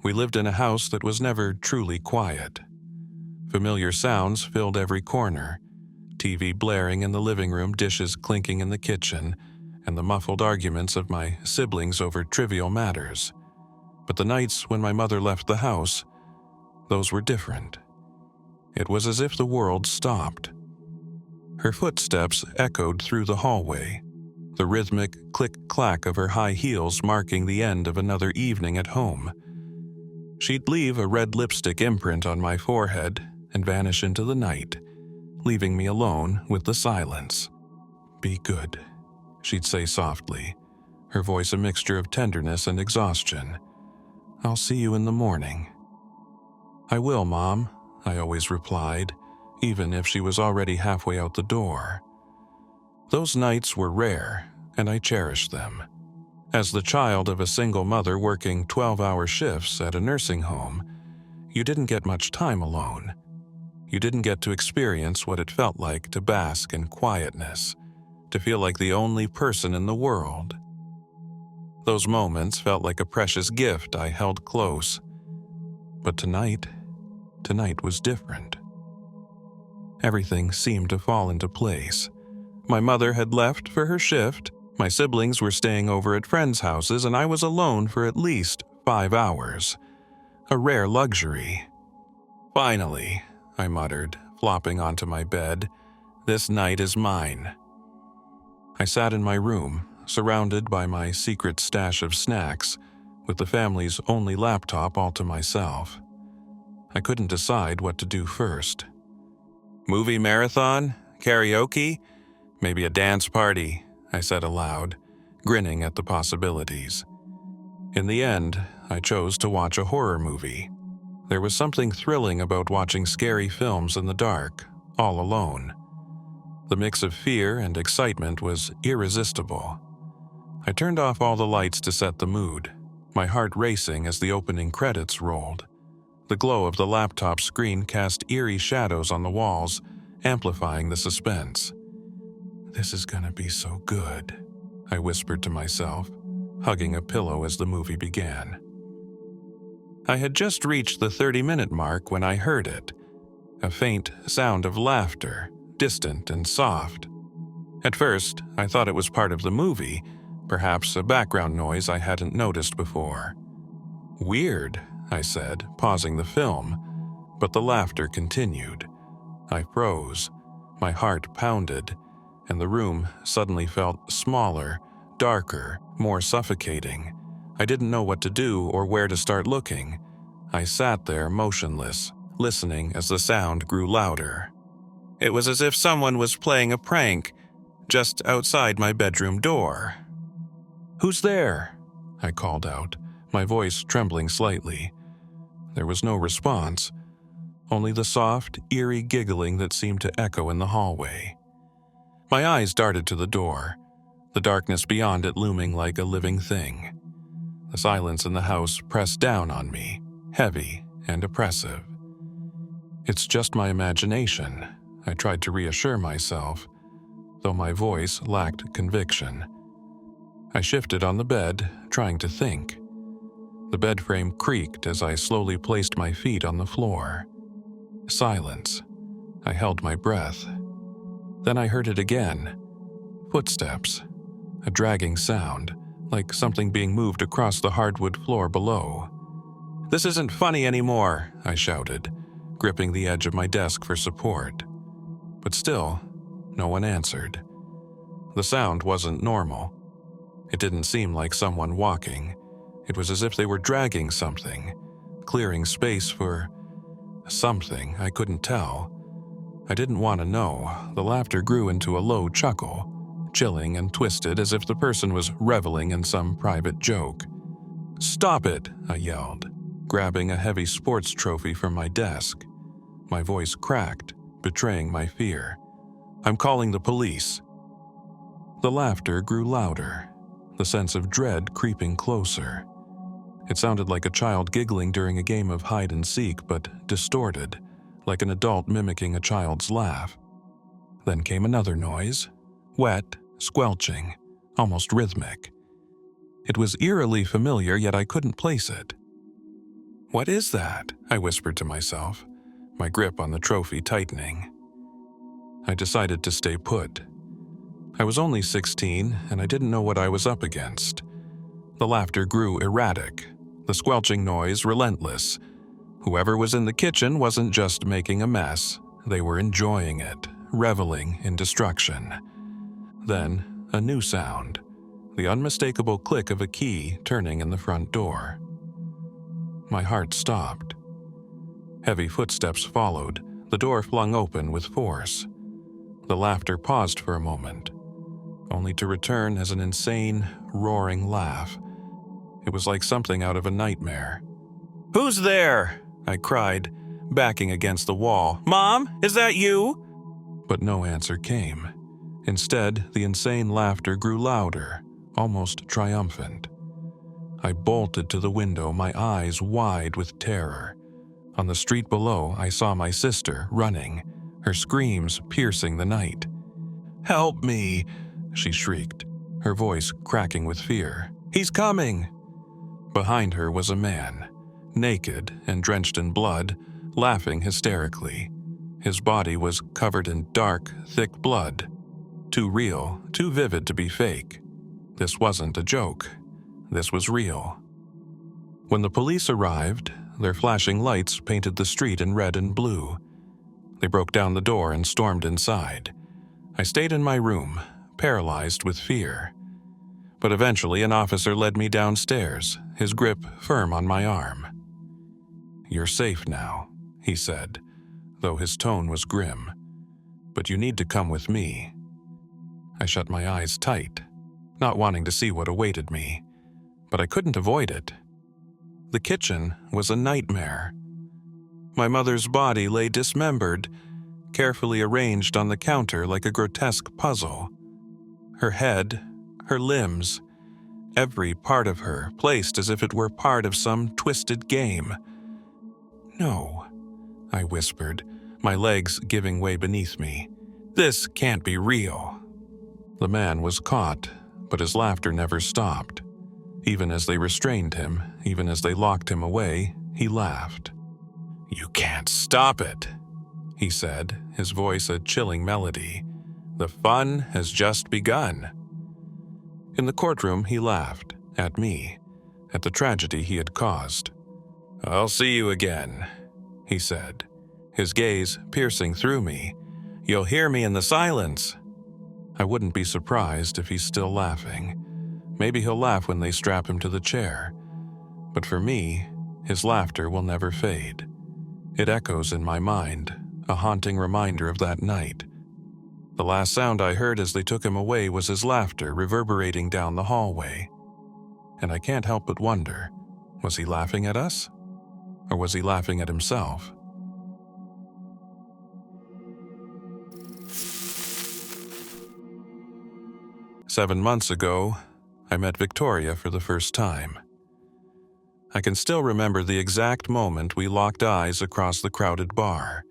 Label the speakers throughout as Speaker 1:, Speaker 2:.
Speaker 1: We lived in a house that was never truly quiet. Familiar sounds filled every corner, TV blaring in the living room, dishes clinking in the kitchen, and the muffled arguments of my siblings over trivial matters. But the nights when my mother left the house, those were different. It was as if the world stopped. Her footsteps echoed through the hallway, the rhythmic click-clack of her high heels marking the end of another evening at home. She'd leave a red lipstick imprint on my forehead and vanish into the night, leaving me alone with the silence. "Be good," she'd say softly, her voice a mixture of tenderness and exhaustion. "I'll see you in the morning." "I will, Mom," I always replied, even if she was already halfway out the door. Those nights were rare, and I cherished them. As the child of a single mother working 12-hour shifts at a nursing home, you didn't get much time alone. You didn't get to experience what it felt like to bask in quietness, to feel like the only person in the world. Those moments felt like a precious gift I held close. But tonight was different. Everything seemed to fall into place. My mother had left for her shift, my siblings were staying over at friends' houses, and I was alone for at least 5 hours. A rare luxury. "Finally," I muttered, flopping onto my bed, "this night is mine." I sat in my room, surrounded by my secret stash of snacks, with the family's only laptop all to myself. I couldn't decide what to do first. "Movie marathon? Karaoke? Maybe a dance party," I said aloud, grinning at the possibilities. In the end, I chose to watch a horror movie. There was something thrilling about watching scary films in the dark, all alone. The mix of fear and excitement was irresistible. I turned off all the lights to set the mood, my heart racing as the opening credits rolled. The glow of the laptop screen cast eerie shadows on the walls, amplifying the suspense. "This is gonna be so good," I whispered to myself, hugging a pillow as the movie began. I had just reached the 30-minute mark when I heard it, a faint sound of laughter, distant and soft. At first, I thought it was part of the movie, perhaps a background noise I hadn't noticed before. "Weird," I said, pausing the film, but the laughter continued. I froze, my heart pounded, and the room suddenly felt smaller, darker, more suffocating. I didn't know what to do or where to start looking. I sat there motionless, listening as the sound grew louder. It was as if someone was playing a prank just outside my bedroom door. "Who's there?" I called out, my voice trembling slightly. There was no response, only the soft, eerie giggling that seemed to echo in the hallway. My eyes darted to the door, the darkness beyond it looming like a living thing. The silence in the house pressed down on me, heavy and oppressive. "It's just my imagination," I tried to reassure myself, though my voice lacked conviction. I shifted on the bed, trying to think. The bed frame creaked as I slowly placed my feet on the floor. Silence. I held my breath. Then I heard it again. Footsteps. A dragging sound, like something being moved across the hardwood floor below. "This isn't funny anymore," I shouted, gripping the edge of my desk for support. But still, no one answered. The sound wasn't normal. It didn't seem like someone walking. It was as if they were dragging something, clearing space for something I couldn't tell. I didn't want to know. The laughter grew into a low chuckle, chilling and twisted as if the person was reveling in some private joke. "Stop it," I yelled, grabbing a heavy sports trophy from my desk. My voice cracked, betraying my fear. "I'm calling the police." The laughter grew louder, the sense of dread creeping closer. It sounded like a child giggling during a game of hide-and-seek, but distorted, like an adult mimicking a child's laugh. Then came another noise, wet, squelching, almost rhythmic. It was eerily familiar, yet I couldn't place it. "What is that?" I whispered to myself, my grip on the trophy tightening. I decided to stay put. I was only 16, and I didn't know what I was up against. The laughter grew erratic, the squelching noise relentless. Whoever was in the kitchen wasn't just making a mess, they were enjoying it, reveling in destruction. Then, a new sound, the unmistakable click of a key turning in the front door. My heart stopped. Heavy footsteps followed, the door flung open with force. The laughter paused for a moment, only to return as an insane, roaring laugh. It was like something out of a nightmare. "Who's there?" I cried, backing against the wall. "Mom, is that you?" But no answer came. Instead, the insane laughter grew louder, almost triumphant. I bolted to the window, my eyes wide with terror. On the street below, I saw my sister running, her screams piercing the night. "Help me!" she shrieked, her voice cracking with fear. "He's coming!" Behind her was a man, naked and drenched in blood, laughing hysterically. His body was covered in dark, thick blood. Too real, too vivid to be fake. This wasn't a joke. This was real. When the police arrived, their flashing lights painted the street in red and blue. They broke down the door and stormed inside. I stayed in my room, paralyzed with fear. But eventually an officer led me downstairs, his grip firm on my arm. "You're safe now," he said, though his tone was grim. "But you need to come with me." I shut my eyes tight, not wanting to see what awaited me, but I couldn't avoid it. The kitchen was a nightmare. My mother's body lay dismembered, carefully arranged on the counter like a grotesque puzzle. Her head, her limbs, every part of her placed as if it were part of some twisted game. "No," I whispered, my legs giving way beneath me. "This can't be real." The man was caught, but his laughter never stopped. Even as they restrained him, even as they locked him away, he laughed. "You can't stop it," he said, his voice a chilling melody. "The fun has just begun." In the courtroom, he laughed, at me, at the tragedy he had caused. "I'll see you again," he said, his gaze piercing through me. "You'll hear me in the silence." I wouldn't be surprised if he's still laughing. Maybe he'll laugh when they strap him to the chair. But for me, his laughter will never fade. It echoes in my mind, a haunting reminder of that night. The last sound I heard as they took him away was his laughter reverberating down the hallway. And I can't help but wonder, was he laughing at us? Or was he laughing at himself? "7 months ago, I met Victoria for the first time. I can still remember the exact moment we locked eyes across the crowded bar.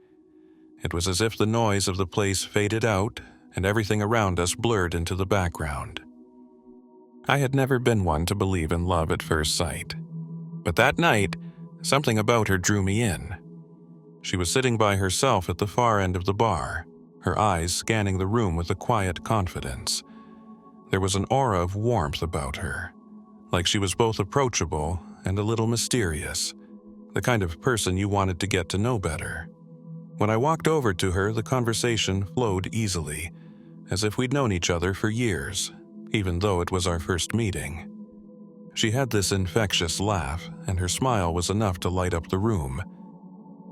Speaker 1: It was as if the noise of the place faded out and everything around us blurred into the background. I had never been one to believe in love at first sight. But that night, something about her drew me in. She was sitting by herself at the far end of the bar, her eyes scanning the room with a quiet confidence. There was an aura of warmth about her, like she was both approachable and a little mysterious, the kind of person you wanted to get to know better. When I walked over to her, the conversation flowed easily, as if we'd known each other for years, even though it was our first meeting. She had this infectious laugh, and her smile was enough to light up the room.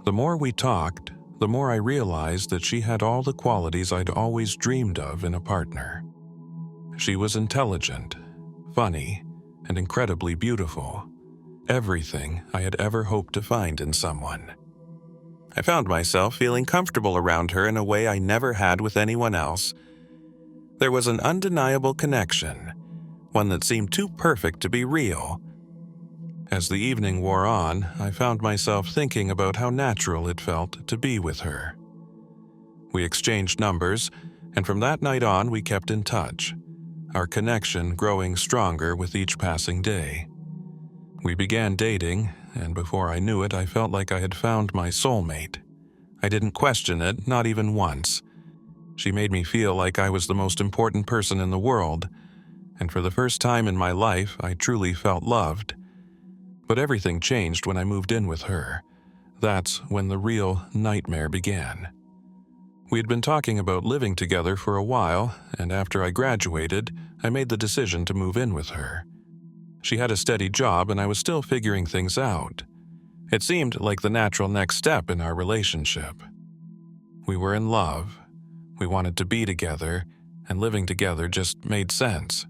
Speaker 1: The more we talked, the more I realized that she had all the qualities I'd always dreamed of in a partner. She was intelligent, funny, and incredibly beautiful. Everything I had ever hoped to find in someone. I found myself feeling comfortable around her in a way I never had with anyone else. There was an undeniable connection, one that seemed too perfect to be real. As the evening wore on, I found myself thinking about how natural it felt to be with her. We exchanged numbers, and from that night on we kept in touch, our connection growing stronger with each passing day. We began dating, and before I knew it, I felt like I had found my soulmate. I didn't question it, not even once. She made me feel like I was the most important person in the world, and for the first time in my life, I truly felt loved. But everything changed when I moved in with her. That's when the real nightmare began. We had been talking about living together for a while, and after I graduated, I made the decision to move in with her. She had a steady job, and I was still figuring things out. It seemed like the natural next step in our relationship. We were in love. We wanted to be together, and living together just made sense.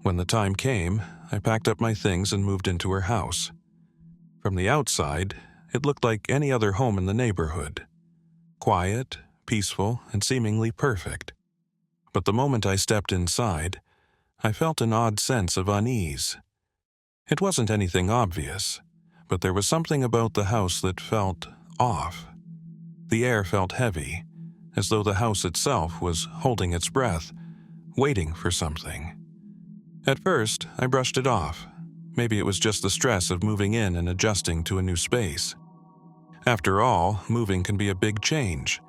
Speaker 1: When the time came, I packed up my things and moved into her house. From the outside, it looked like any other home in the neighborhood. Quiet, peaceful, and seemingly perfect. But the moment I stepped inside, I felt an odd sense of unease. It wasn't anything obvious, but there was something about the house that felt off. The air felt heavy, as though the house itself was holding its breath, waiting for something. At first, I brushed it off. Maybe it was just the stress of moving in and adjusting to a new space. After all, moving can be a big change,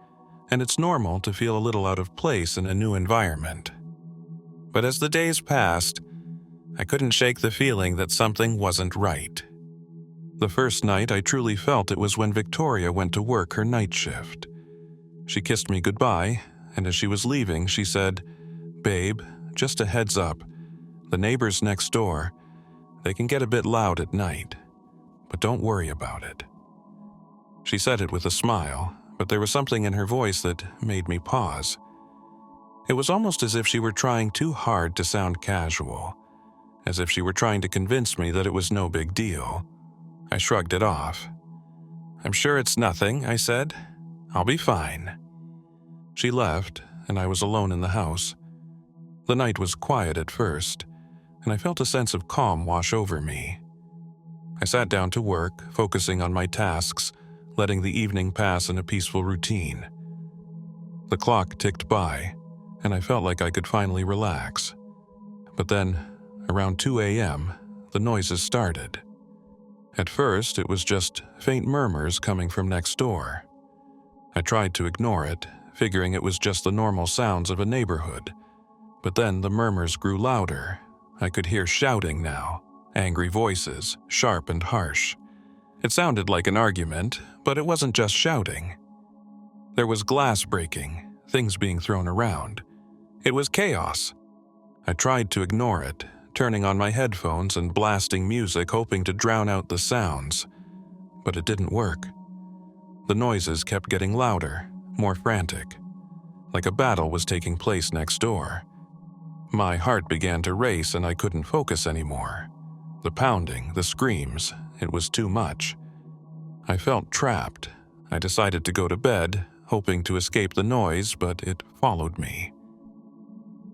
Speaker 1: and it's normal to feel a little out of place in a new environment. But as the days passed, I couldn't shake the feeling that something wasn't right. The first night I truly felt it was when Victoria went to work her night shift. She kissed me goodbye, and as she was leaving, she said, "Babe, just a heads up. The neighbors next door, they can get a bit loud at night, but don't worry about it." She said it with a smile, but there was something in her voice that made me pause. It was almost as if she were trying too hard to sound casual, as if she were trying to convince me that it was no big deal. I shrugged it off. "I'm sure it's nothing," I said. "I'll be fine." She left, and I was alone in the house. The night was quiet at first, and I felt a sense of calm wash over me. I sat down to work, focusing on my tasks, letting the evening pass in a peaceful routine. The clock ticked by, and I felt like I could finally relax. But then, around 2 a.m., the noises started. At first, it was just faint murmurs coming from next door. I tried to ignore it, figuring it was just the normal sounds of a neighborhood. But then the murmurs grew louder. I could hear shouting now, angry voices, sharp and harsh. It sounded like an argument, but it wasn't just shouting. There was glass breaking, things being thrown around. It was chaos. I tried to ignore it, turning on my headphones and blasting music, hoping to drown out the sounds. But it didn't work. The noises kept getting louder, more frantic, like a battle was taking place next door. My heart began to race and I couldn't focus anymore. The pounding, the screams, it was too much. I felt trapped. I decided to go to bed, hoping to escape the noise, but it followed me.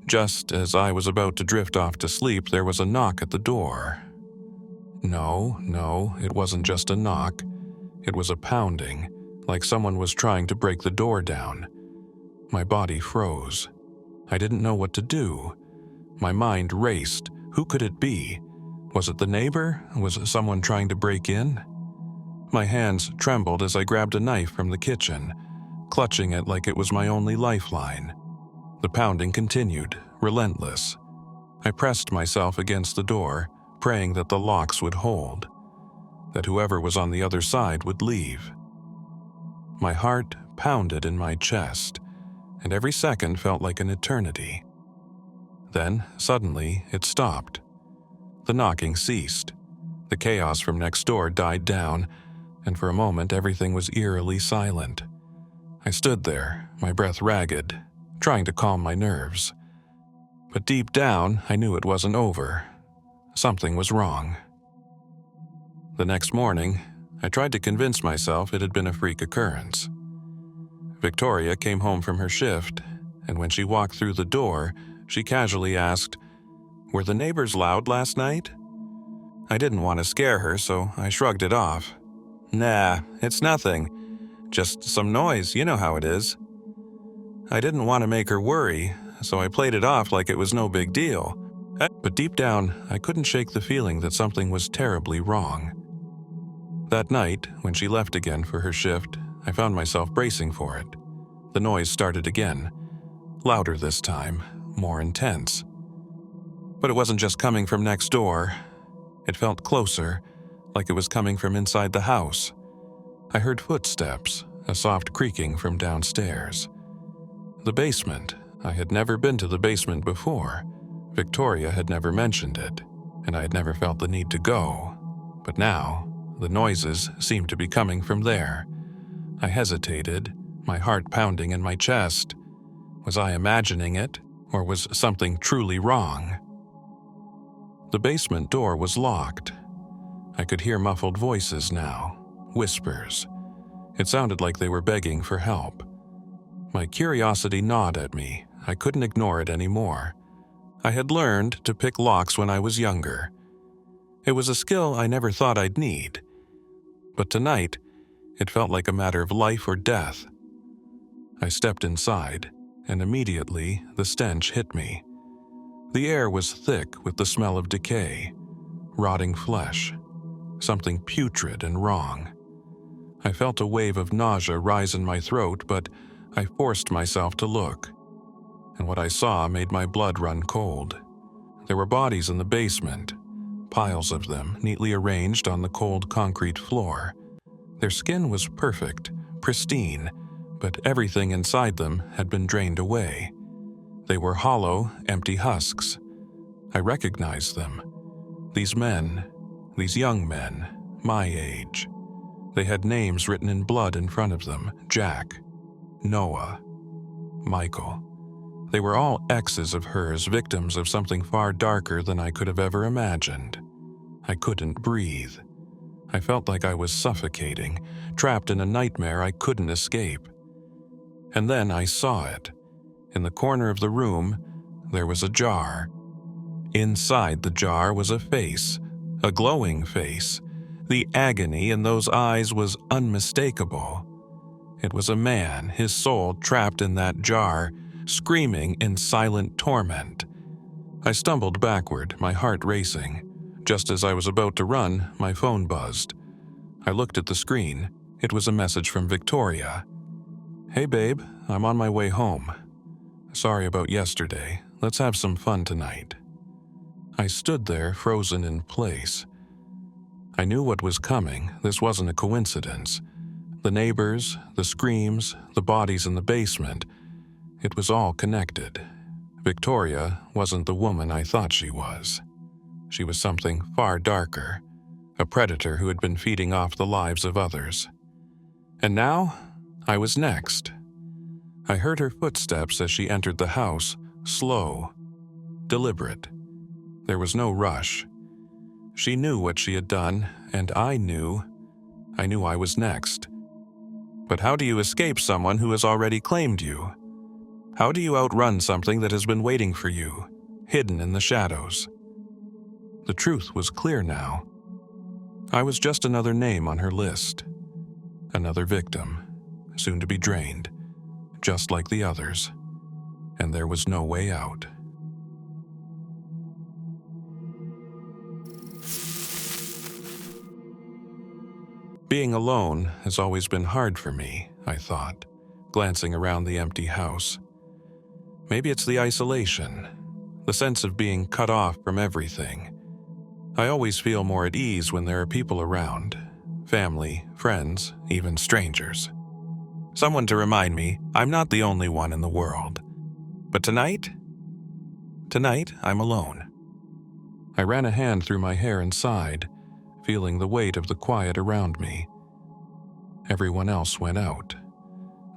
Speaker 1: Just as I was about to drift off to sleep, there was a knock at the door. No, it wasn't just a knock. It was a pounding, like someone was trying to break the door down. My body froze. I didn't know what to do. My mind raced. Who could it be? Was it the neighbor? Was it someone trying to break in? My hands trembled as I grabbed a knife from the kitchen, clutching it like it was my only lifeline. The pounding continued, relentless. I pressed myself against the door, praying that the locks would hold, that whoever was on the other side would leave. My heart pounded in my chest, and every second felt like an eternity. Then, suddenly, it stopped. The knocking ceased. The chaos from next door died down, and for a moment everything was eerily silent. I stood there, my breath ragged, trying to calm my nerves. But deep down, I knew it wasn't over. Something was wrong. The next morning, I tried to convince myself it had been a freak occurrence. Victoria came home from her shift, and when she walked through the door, she casually asked, "Were the neighbors loud last night?" I didn't want to scare her, so I shrugged it off. "Nah, it's nothing. Just some noise, you know how it is." I didn't want to make her worry, so I played it off like it was no big deal. But deep down, I couldn't shake the feeling that something was terribly wrong. That night, when she left again for her shift, I found myself bracing for it. The noise started again, louder this time, more intense. But it wasn't just coming from next door. It felt closer, like it was coming from inside the house. I heard footsteps, a soft creaking from downstairs. The basement. I had never been to the basement before. Victoria had never mentioned it, and I had never felt the need to go. But now, the noises seemed to be coming from there. I hesitated, my heart pounding in my chest. Was I imagining it, or was something truly wrong? The basement door was locked. I could hear muffled voices now, whispers. It sounded like they were begging for help. My curiosity gnawed at me. I couldn't ignore it anymore. I had learned to pick locks when I was younger. It was a skill I never thought I'd need. But tonight, it felt like a matter of life or death. I stepped inside, and immediately the stench hit me. The air was thick with the smell of decay, rotting flesh, something putrid and wrong. I felt a wave of nausea rise in my throat, but I forced myself to look. And what I saw made my blood run cold. There were bodies in the basement, piles of them neatly arranged on the cold concrete floor. Their skin was perfect, pristine, but everything inside them had been drained away. They were hollow, empty husks. I recognized them. These men, these young men, my age. They had names written in blood in front of them: Jack, Noah, Michael. They were all exes of hers, victims of something far darker than I could have ever imagined. I couldn't breathe. I felt like I was suffocating, trapped in a nightmare I couldn't escape. And then I saw it. In the corner of the room, there was a jar. Inside the jar was a face, a glowing face. The agony in those eyes was unmistakable. It was a man, his soul trapped in that jar, screaming in silent torment. I stumbled backward, my heart racing. Just as I was about to run, my phone buzzed. I looked at the screen. It was a message from Victoria. "Hey babe, I'm on my way home. Sorry about yesterday. Let's have some fun tonight." I stood there, frozen in place. I knew what was coming. This wasn't a coincidence. The neighbors, the screams, the bodies in the basement. It was all connected. Victoria wasn't the woman I thought she was. She was something far darker, a predator who had been feeding off the lives of others. And now, I was next. I heard her footsteps as she entered the house, slow, deliberate. There was no rush. She knew what she had done, and I knew I was next. But how do you escape someone who has already claimed you? How do you outrun something that has been waiting for you, hidden in the shadows? The truth was clear now. I was just another name on her list. Another victim, soon to be drained, just like the others. And there was no way out. Being alone has always been hard for me, I thought, glancing around the empty house. Maybe it's the isolation, the sense of being cut off from everything. I always feel more at ease when there are people around, family, friends, even strangers. Someone to remind me I'm not the only one in the world. But tonight I'm alone. I ran a hand through my hair and sighed, feeling the weight of the quiet around me. Everyone else went out.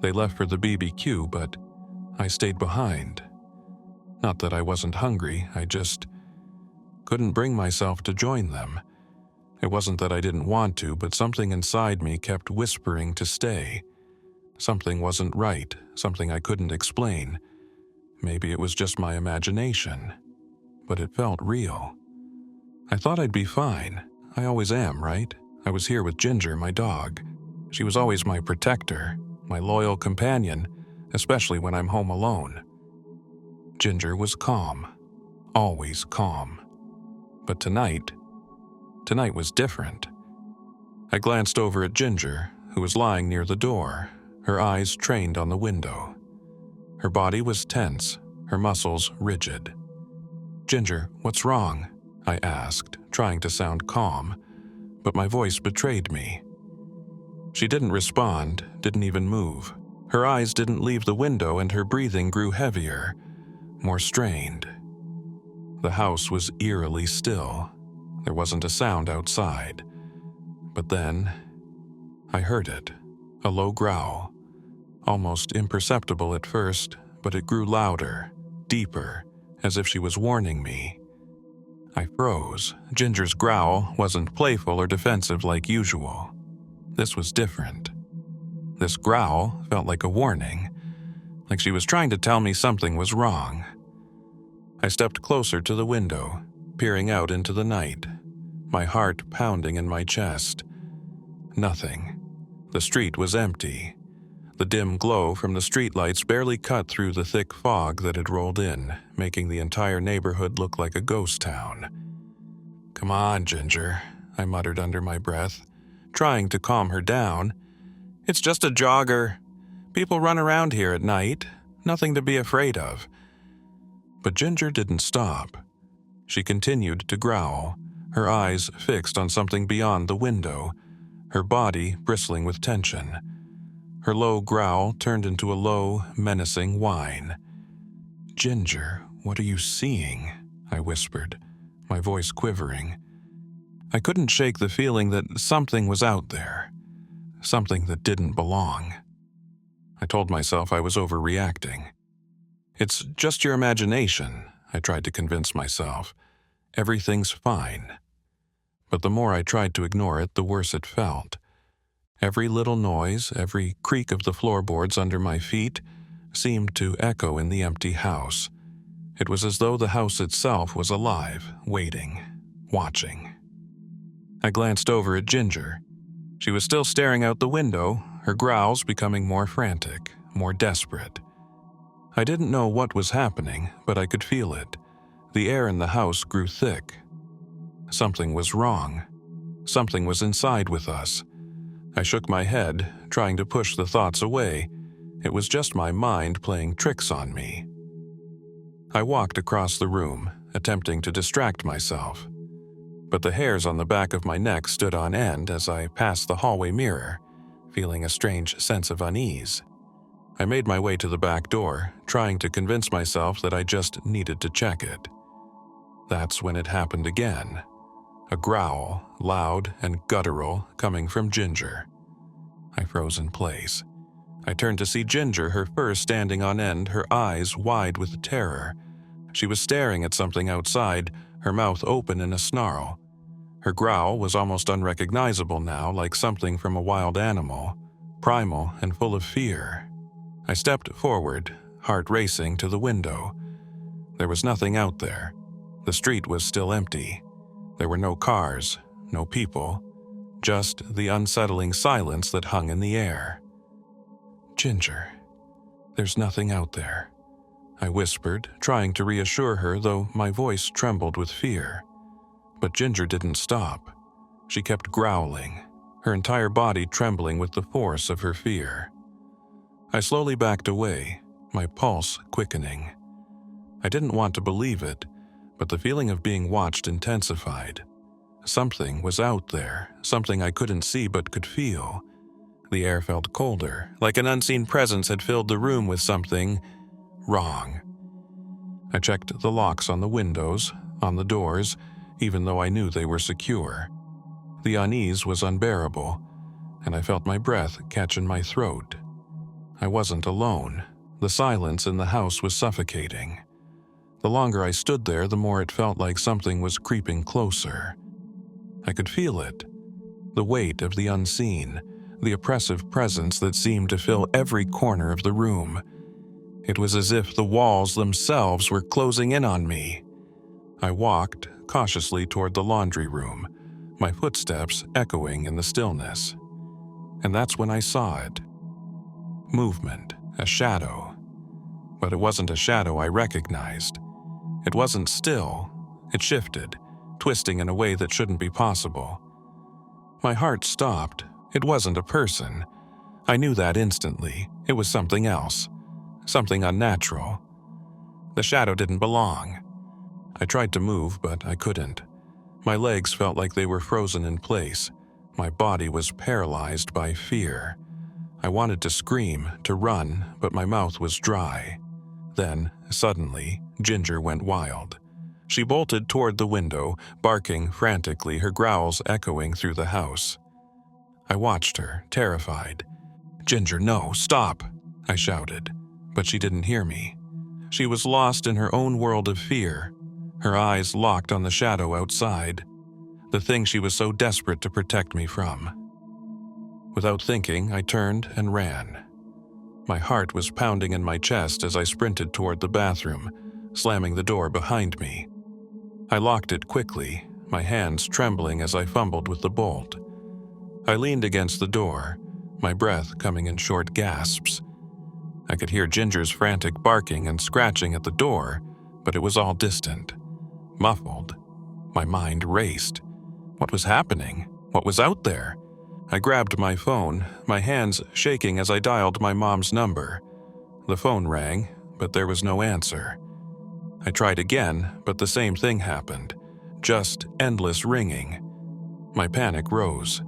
Speaker 1: They left for the BBQ, but I stayed behind. Not that I wasn't hungry, I just couldn't bring myself to join them. It wasn't that I didn't want to, but something inside me kept whispering to stay. Something wasn't right, something I couldn't explain. Maybe it was just my imagination, but it felt real. I thought I'd be fine. I always am, right? I was here with Ginger, my dog. She was always my protector, my loyal companion, especially when I'm home alone. Ginger was calm, always calm. But tonight was different. I glanced over at Ginger, who was lying near the door, her eyes trained on the window. Her body was tense, her muscles rigid. "Ginger, what's wrong?" I asked, trying to sound calm, but my voice betrayed me. She didn't respond, didn't even move. Her eyes didn't leave the window, and her breathing grew heavier, more strained. The house was eerily still. There wasn't a sound outside. But then, I heard it, a low growl, almost imperceptible at first, but it grew louder, deeper, as if she was warning me. I froze. Ginger's growl wasn't playful or defensive like usual. This was different. This growl felt like a warning, like she was trying to tell me something was wrong. I stepped closer to the window, peering out into the night, my heart pounding in my chest. Nothing. The street was empty. The dim glow from the streetlights barely cut through the thick fog that had rolled in, making the entire neighborhood look like a ghost town. "Come on, Ginger," I muttered under my breath, trying to calm her down. "It's just a jogger. People run around here at night. Nothing to be afraid of." But Ginger didn't stop. She continued to growl, her eyes fixed on something beyond the window, her body bristling with tension. Her low growl turned into a low, menacing whine. "Ginger, what are you seeing?" I whispered, my voice quivering. I couldn't shake the feeling that something was out there, something that didn't belong. I told myself I was overreacting. "It's just your imagination," I tried to convince myself. "Everything's fine." But the more I tried to ignore it, the worse it felt. Every little noise, every creak of the floorboards under my feet seemed to echo in the empty house. It was as though the house itself was alive, waiting, watching. I glanced over at Ginger. She was still staring out the window, her growls becoming more frantic, more desperate. I didn't know what was happening, but I could feel it. The air in the house grew thick. Something was wrong. Something was inside with us. I shook my head, trying to push the thoughts away. It was just my mind playing tricks on me. I walked across the room, attempting to distract myself. But the hairs on the back of my neck stood on end as I passed the hallway mirror, feeling a strange sense of unease. I made my way to the back door, trying to convince myself that I just needed to check it. That's when it happened again. A growl, loud and guttural, coming from Ginger. I froze in place. I turned to see Ginger, her fur standing on end, her eyes wide with terror. She was staring at something outside, her mouth open in a snarl. Her growl was almost unrecognizable now, like something from a wild animal, primal and full of fear. I stepped forward, heart racing, to the window. There was nothing out there. The street was still empty. There were no cars, no people, just the unsettling silence that hung in the air. "Ginger, there's nothing out there," I whispered, trying to reassure her, though my voice trembled with fear. But Ginger didn't stop. She kept growling, her entire body trembling with the force of her fear. I slowly backed away, my pulse quickening. I didn't want to believe it, but the feeling of being watched intensified. Something was out there, something I couldn't see but could feel. The air felt colder, like an unseen presence had filled the room with something wrong. I checked the locks on the windows, on the doors, even though I knew they were secure. The unease was unbearable, and I felt my breath catch in my throat. I wasn't alone. The silence in the house was suffocating. The longer I stood there, the more it felt like something was creeping closer. I could feel it. The weight of the unseen, the oppressive presence that seemed to fill every corner of the room. It was as if the walls themselves were closing in on me. I walked cautiously toward the laundry room, my footsteps echoing in the stillness. And that's when I saw it. Movement, a shadow. But it wasn't a shadow I recognized. It wasn't still. It shifted, twisting in a way that shouldn't be possible. My heart stopped. It wasn't a person. I knew that instantly. It was something else. Something unnatural. The shadow didn't belong. I tried to move, but I couldn't. My legs felt like they were frozen in place. My body was paralyzed by fear. I wanted to scream, to run, but my mouth was dry. Then, suddenly, Ginger went wild. She bolted toward the window, barking frantically, her growls echoing through the house. I watched her, terrified. "Ginger, no, stop!" I shouted, but she didn't hear me. She was lost in her own world of fear, her eyes locked on the shadow outside, the thing she was so desperate to protect me from. Without thinking, I turned and ran. My heart was pounding in my chest as I sprinted toward the bathroom, slamming the door behind me. I locked it quickly, my hands trembling as I fumbled with the bolt. I leaned against the door, my breath coming in short gasps. I could hear Ginger's frantic barking and scratching at the door, but it was all distant, muffled. My mind raced. What was happening? What was out there? I grabbed my phone, my hands shaking as I dialed my mom's number. The phone rang, but there was no answer. I tried again, but the same thing happened. Just endless ringing. My panic rose.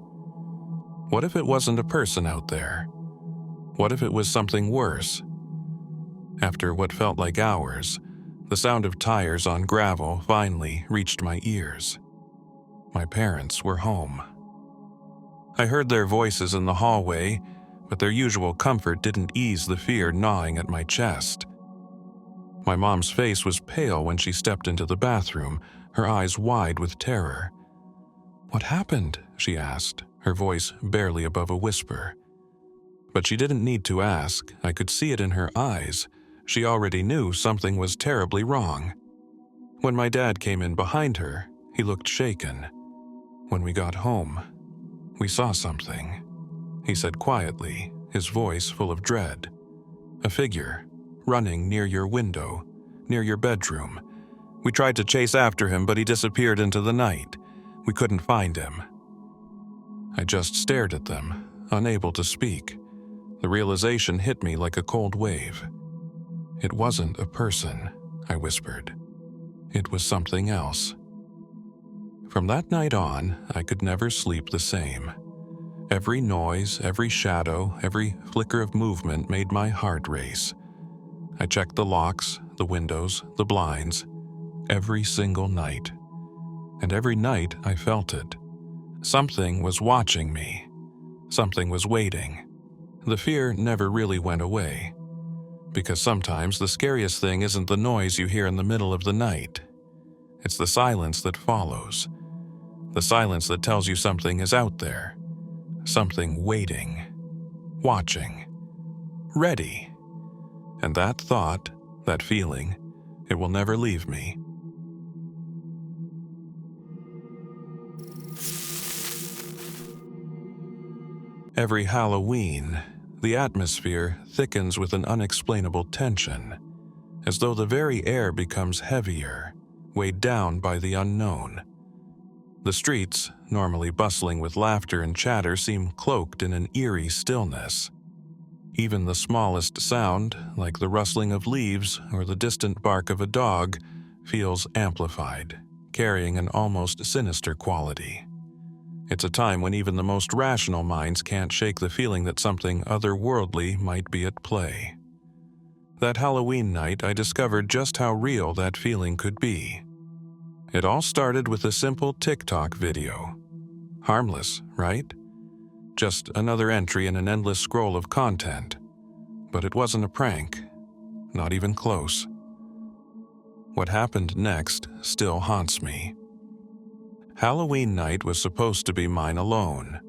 Speaker 1: What if it wasn't a person out there? What if it was something worse? After what felt like hours, the sound of tires on gravel finally reached my ears. My parents were home. I heard their voices in the hallway, but their usual comfort didn't ease the fear gnawing at my chest. My mom's face was pale when she stepped into the bathroom, her eyes wide with terror. "What happened?" she asked, her voice barely above a whisper. But she didn't need to ask. I could see it in her eyes. She already knew something was terribly wrong. When my dad came in behind her, he looked shaken. "When we got home, we saw something," he said quietly, his voice full of dread. "A figure, running near your window, near your bedroom. We tried to chase after him, but he disappeared into the night. We couldn't find him." I just stared at them, unable to speak. The realization hit me like a cold wave. "It wasn't a person," I whispered. "It was something else." From that night on, I could never sleep the same. Every noise, every shadow, every flicker of movement made my heart race. I checked the locks, the windows, the blinds, every single night. And every night I felt it. Something was watching me. Something was waiting. The fear never really went away. Because sometimes the scariest thing isn't the noise you hear in the middle of the night. It's the silence that follows. The silence that tells you something is out there. Something waiting. Watching. Ready. And that thought, that feeling, it will never leave me. Every Halloween, the atmosphere thickens with an unexplainable tension, as though the very air becomes heavier, weighed down by the unknown. The streets, normally bustling with laughter and chatter, seem cloaked in an eerie stillness. Even the smallest sound, like the rustling of leaves or the distant bark of a dog, feels amplified, carrying an almost sinister quality. It's a time when even the most rational minds can't shake the feeling that something otherworldly might be at play. That Halloween night, I discovered just how real that feeling could be. It all started with a simple TikTok video. Harmless, right? Just another entry in an endless scroll of content. But it wasn't a prank. Not even close. What happened next still haunts me. Halloween night was supposed to be mine alone.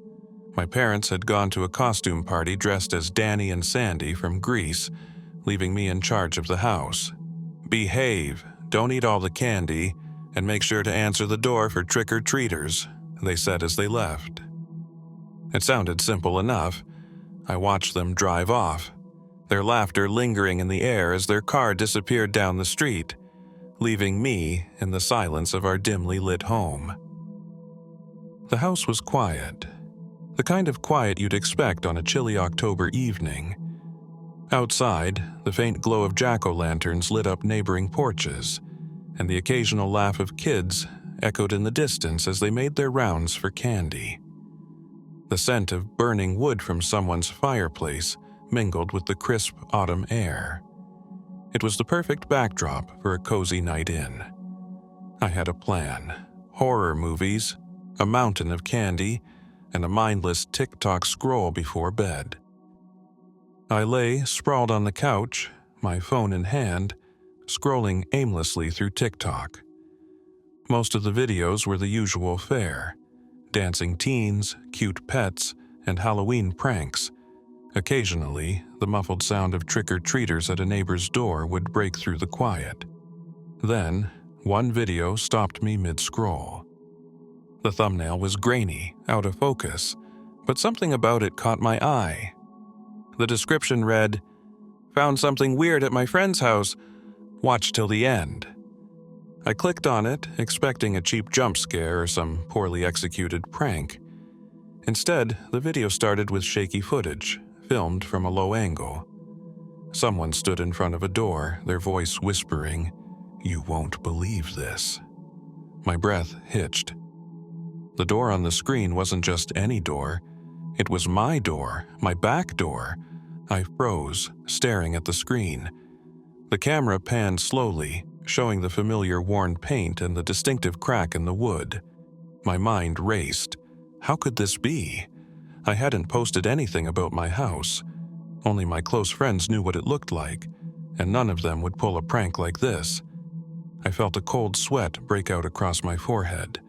Speaker 1: My parents had gone to a costume party dressed as Danny and Sandy from Grease, leaving me in charge of the house. "Behave, don't eat all the candy, and make sure to answer the door for trick-or-treaters," they said as they left. It sounded simple enough. I watched them drive off, their laughter lingering in the air as their car disappeared down the street, leaving me in the silence of our dimly lit home. The house was quiet, The kind of quiet you'd expect on a chilly October evening. Outside, the faint glow of jack-o'-lanterns lit up neighboring porches, and the occasional laugh of kids echoed in the distance as they made their rounds for candy. The scent of burning wood from someone's fireplace mingled with the crisp autumn air. It was the perfect backdrop for a cozy night in. I had a plan: horror movies, a mountain of candy, and a mindless TikTok scroll before bed. I lay sprawled on the couch, my phone in hand, scrolling aimlessly through TikTok. Most of the videos were the usual fare: dancing teens, cute pets, and Halloween pranks. Occasionally, the muffled sound of trick-or-treaters at a neighbor's door would break through the quiet. Then, one video stopped me mid-scroll. The thumbnail was grainy, out of focus, but something about it caught my eye. The description read, "Found something weird at my friend's house. Watch till the end." I clicked on it, expecting a cheap jump scare or some poorly executed prank. Instead, the video started with shaky footage, filmed from a low angle. Someone stood in front of a door, their voice whispering, "You won't believe this." My breath hitched. The door on the screen wasn't just any door. It was my door, my back door. I froze, staring at the screen. The camera panned slowly, showing the familiar worn paint and the distinctive crack in the wood. My mind raced. How could this be? I hadn't posted anything about my house. Only my close friends knew what it looked like, and none of them would pull a prank like this. I felt a cold sweat break out across my forehead,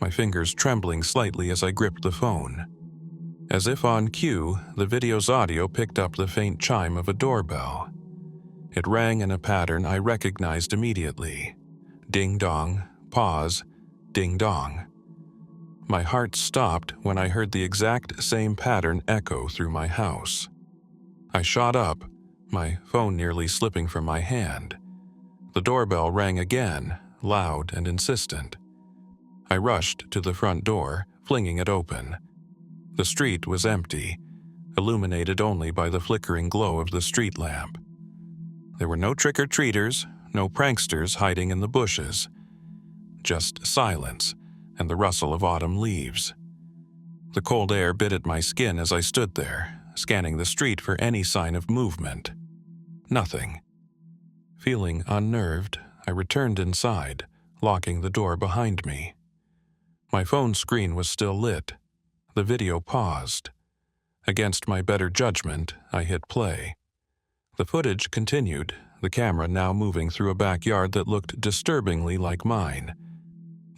Speaker 1: my fingers trembling slightly as I gripped the phone. As if on cue, the video's audio picked up the faint chime of a doorbell. It rang in a pattern I recognized immediately. Ding-dong, pause, ding-dong. My heart stopped when I heard the exact same pattern echo through my house. I shot up, my phone nearly slipping from my hand. The doorbell rang again, loud and insistent. I rushed to the front door, flinging it open. The street was empty, illuminated only by the flickering glow of the street lamp. There were no trick-or-treaters, no pranksters hiding in the bushes. Just silence and the rustle of autumn leaves. The cold air bit at my skin as I stood there, scanning the street for any sign of movement. Nothing. Feeling unnerved, I returned inside, locking the door behind me. My phone screen was still lit. The video paused. Against my better judgment, I hit play. The footage continued, the camera now moving through a backyard that looked disturbingly like mine.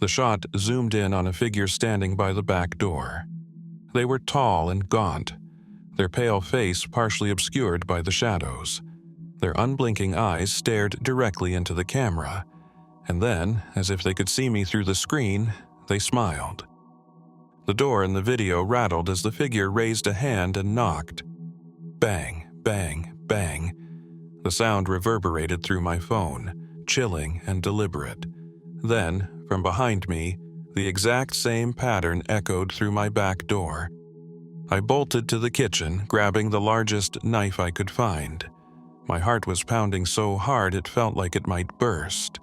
Speaker 1: The shot zoomed in on a figure standing by the back door. They were tall and gaunt, their pale face partially obscured by the shadows. Their unblinking eyes stared directly into the camera, and then, as if they could see me through the screen, they smiled. The door in the video rattled as the figure raised a hand and knocked. Bang, bang, bang. The sound reverberated through my phone, chilling and deliberate. Then, from behind me, the exact same pattern echoed through my back door. I bolted to the kitchen, grabbing the largest knife I could find. My heart was pounding so hard it felt like it might burst.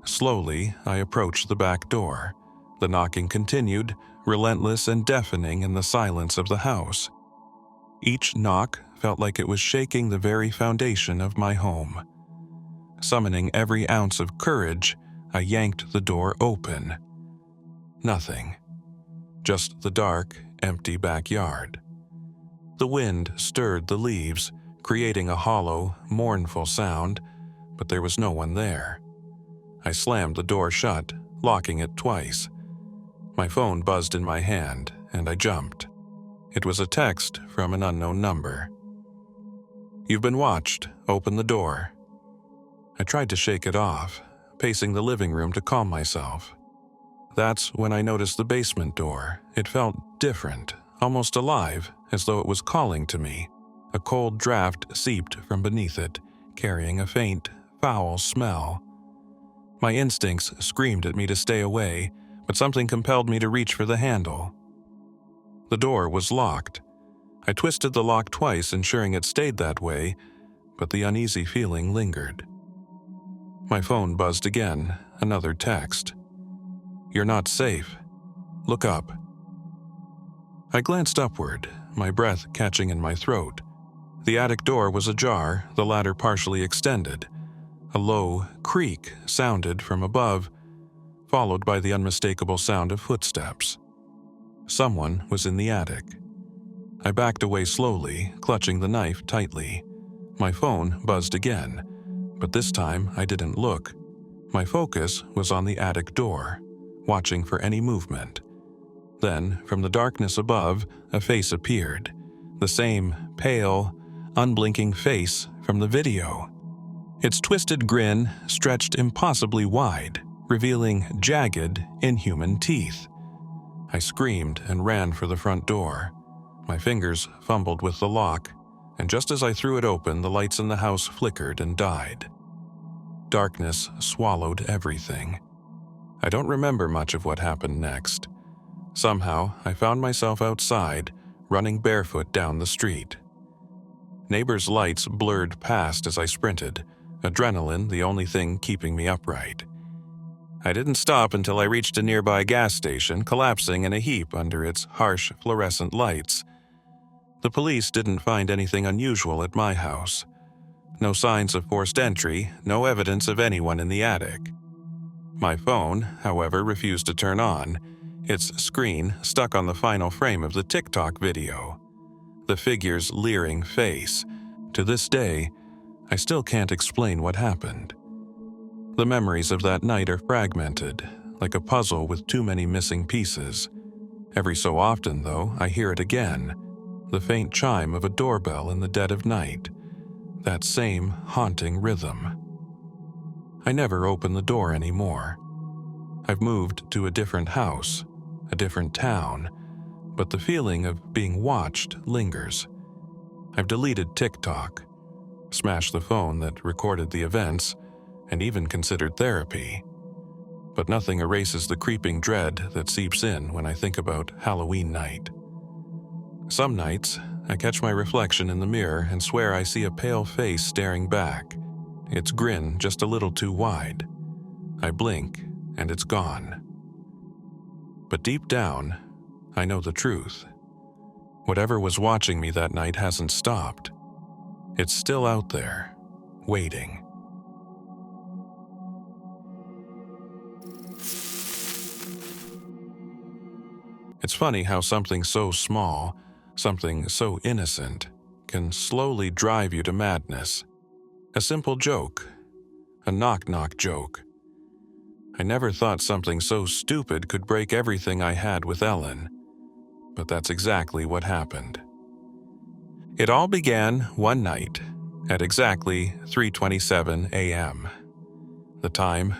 Speaker 1: Slowly, I approached the back door. The knocking continued, relentless and deafening in the silence of the house. Each knock felt like it was shaking the very foundation of my home. Summoning every ounce of courage, I yanked the door open. Nothing. Just the dark, empty backyard. The wind stirred the leaves, creating a hollow, mournful sound, but there was no one there. I slammed the door shut, locking it twice. My phone buzzed in my hand, and I jumped. It was a text from an unknown number. "You've been watched. Open the door." I tried to shake it off, pacing the living room to calm myself. That's when I noticed the basement door. It felt different, almost alive, as though it was calling to me. A cold draft seeped from beneath it, carrying a faint, foul smell. My instincts screamed at me to stay away, but something compelled me to reach for the handle. The door was locked. I twisted the lock twice, ensuring it stayed that way, but the uneasy feeling lingered. My phone buzzed again, another text. "You're not safe. Look up." I glanced upward, my breath catching in my throat. The attic door was ajar, the ladder partially extended. A low creak sounded from above, followed by the unmistakable sound of footsteps. Someone was in the attic. I backed away slowly, clutching the knife tightly. My phone buzzed again, but this time I didn't look. My focus was on the attic door, watching for any movement. Then, from the darkness above, a face appeared. The same pale, unblinking face from the video. Its twisted grin stretched impossibly wide, revealing jagged, inhuman teeth. I screamed and ran for the front door. My fingers fumbled with the lock, and just as I threw it open, the lights in the house flickered and died. Darkness swallowed everything. I don't remember much of what happened next. Somehow, I found myself outside, running barefoot down the street. Neighbors' lights blurred past as I sprinted, adrenaline the only thing keeping me upright. I didn't stop until I reached a nearby gas station, collapsing in a heap under its harsh fluorescent lights. The police didn't find anything unusual at my house. No signs of forced entry, no evidence of anyone in the attic. My phone, however, refused to turn on, its screen stuck on the final frame of the TikTok video. The figure's leering face. To this day, I still can't explain what happened. The memories of that night are fragmented, like a puzzle with too many missing pieces. Every so often, though, I hear it again, the faint chime of a doorbell in the dead of night, that same haunting rhythm. I never open the door anymore. I've moved to a different house, a different town, but the feeling of being watched lingers. I've deleted TikTok, smashed the phone that recorded the events, and even considered therapy. But nothing erases the creeping dread that seeps in when I think about Halloween night. Some nights, I catch my reflection in the mirror and swear I see a pale face staring back, its grin just a little too wide. I blink, and it's gone. But deep down, I know the truth. Whatever was watching me that night hasn't stopped. It's still out there, waiting. It's funny how something so small, something so innocent, can slowly drive you to madness. A simple joke, a knock-knock joke. I never thought something so stupid could break everything I had with Ellen, but that's exactly what happened. It all began one night at exactly 3:27 a.m. The time,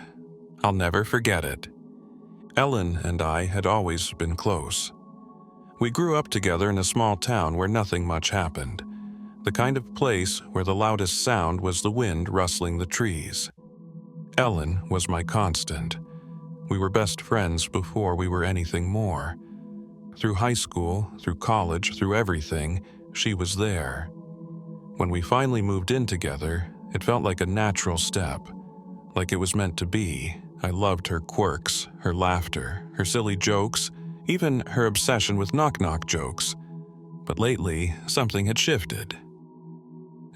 Speaker 1: I'll never forget it. Ellen and I had always been close. We grew up together in a small town where nothing much happened, the kind of place where the loudest sound was the wind rustling the trees. Ellen was my constant. We were best friends before we were anything more. Through high school, through college, through everything, she was there. When we finally moved in together, it felt like a natural step, like it was meant to be. I loved her quirks, her laughter, her silly jokes, even her obsession with knock-knock jokes. But lately, something had shifted.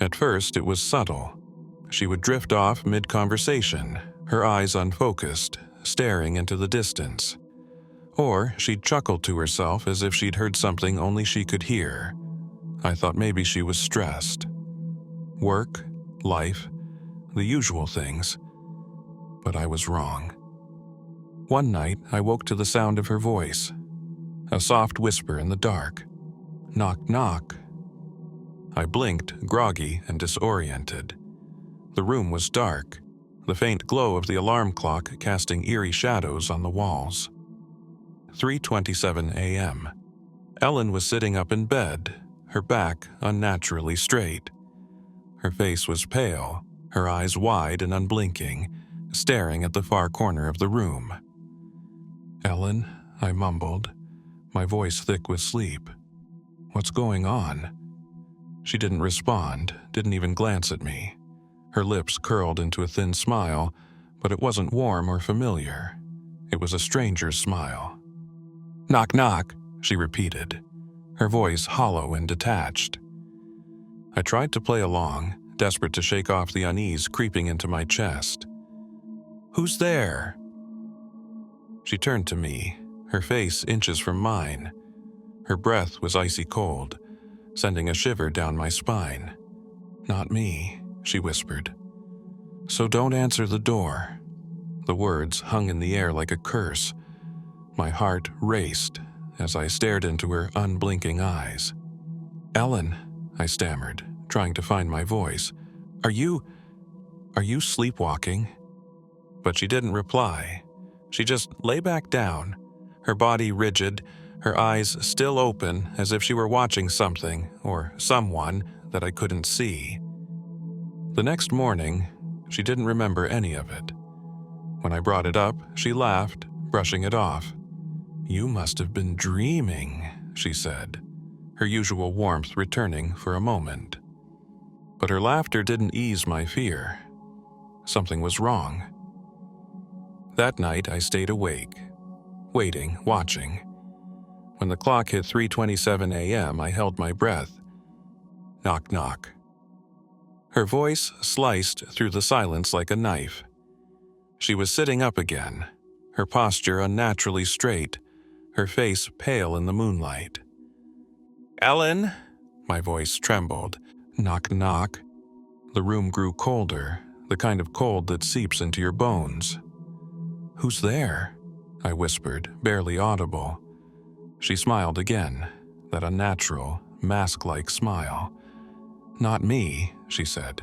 Speaker 1: At first, it was subtle. She would drift off mid-conversation, her eyes unfocused, staring into the distance. Or she'd chuckle to herself as if she'd heard something only she could hear. I thought maybe she was stressed. Work, life, the usual things. But I was wrong. One night, I woke to the sound of her voice. A soft whisper in the dark. Knock, knock. I blinked, groggy and disoriented. The room was dark, the faint glow of the alarm clock casting eerie shadows on the walls. 3:27 a.m. Ellen was sitting up in bed, her back unnaturally straight. Her face was pale, her eyes wide and unblinking, staring at the far corner of the room. "Ellen," I mumbled, my voice thick with sleep. "What's going on?" She didn't respond, didn't even glance at me. Her lips curled into a thin smile, but it wasn't warm or familiar. It was a stranger's smile. "Knock, knock," she repeated, her voice hollow and detached. I tried to play along, desperate to shake off the unease creeping into my chest. "Who's there?" She turned to me, her face inches from mine. Her breath was icy cold, sending a shiver down my spine. "Not me," she whispered. "So don't answer the door." The words hung in the air like a curse. My heart raced as I stared into her unblinking eyes. "Ellen," I stammered, trying to find my voice. Are you sleepwalking?" But she didn't reply. She just lay back down, her body rigid, her eyes still open as if she were watching something or someone that I couldn't see. The next morning, she didn't remember any of it. When I brought it up, she laughed, brushing it off. "You must have been dreaming," she said, her usual warmth returning for a moment. But her laughter didn't ease my fear. Something was wrong. That night, I stayed awake, waiting, watching. When the clock hit 3:27 a.m., I held my breath. Knock, knock. Her voice sliced through the silence like a knife. She was sitting up again, her posture unnaturally straight, her face pale in the moonlight. "Ellen?" My voice trembled. Knock, knock. The room grew colder, the kind of cold that seeps into your bones. "Who's there?" I whispered, barely audible. She smiled again, that unnatural, mask-like smile. "Not me," she said.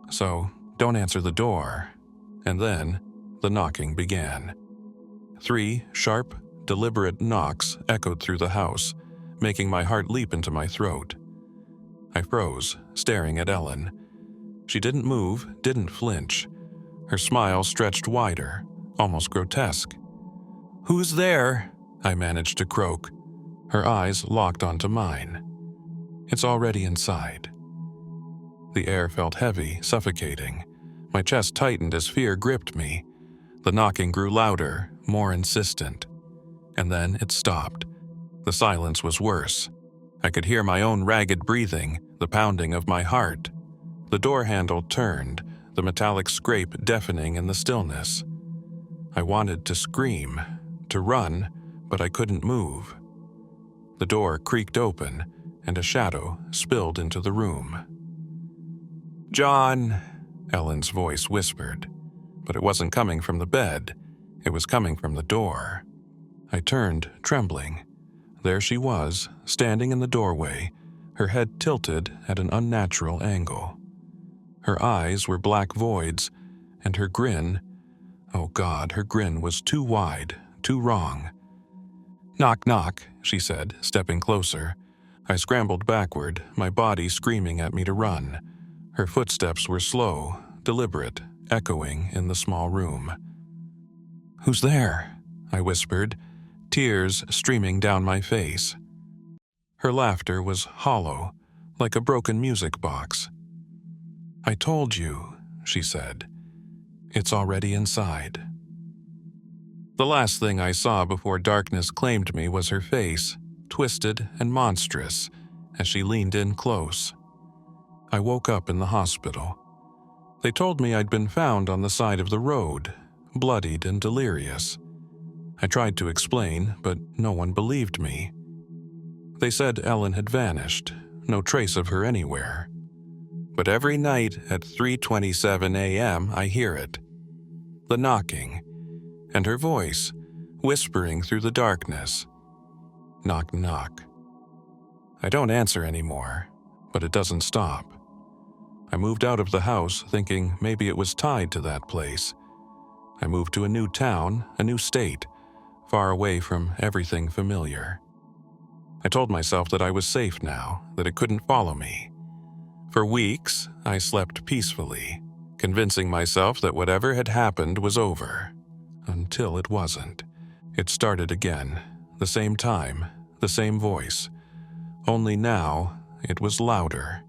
Speaker 1: "So, don't answer the door." And then, the knocking began. 3 sharp, deliberate knocks echoed through the house, making my heart leap into my throat. I froze, staring at Ellen. She didn't move, didn't flinch. Her smile stretched wider, almost grotesque. "Who's there?" I managed to croak. Her eyes locked onto mine. "It's already inside." The air felt heavy, suffocating. My chest tightened as fear gripped me. The knocking grew louder, more insistent. And then it stopped. The silence was worse. I could hear my own ragged breathing, the pounding of my heart. The door handle turned, the metallic scrape deafening in the stillness. I wanted to scream, to run, but I couldn't move. The door creaked open, and a shadow spilled into the room. "John," Ellen's voice whispered, but it wasn't coming from the bed. It was coming from the door. I turned, trembling. There she was, standing in the doorway, her head tilted at an unnatural angle. Her eyes were black voids, and her grin, oh God, her grin was too wide, too wrong. "Knock, knock," she said, stepping closer. I scrambled backward, my body screaming at me to run. Her footsteps were slow, deliberate, echoing in the small room. "Who's there?" I whispered, tears streaming down my face. Her laughter was hollow, like a broken music box. "I told you," she said. "It's already inside." The last thing I saw before darkness claimed me was her face, twisted and monstrous, as she leaned in close. I woke up in the hospital. They told me I'd been found on the side of the road, bloodied and delirious. I tried to explain, but no one believed me. They said Ellen had vanished, no trace of her anywhere. But every night at 3:27 a.m. I hear it. The knocking, and her voice, whispering through the darkness. Knock, knock. I don't answer anymore, but it doesn't stop. I moved out of the house thinking maybe it was tied to that place. I moved to a new town, a new state, far away from everything familiar. I told myself that I was safe now, that it couldn't follow me. For weeks, I slept peacefully, convincing myself that whatever had happened was over. Until it wasn't. It started again, The same time, the same voice. Only now, it was louder.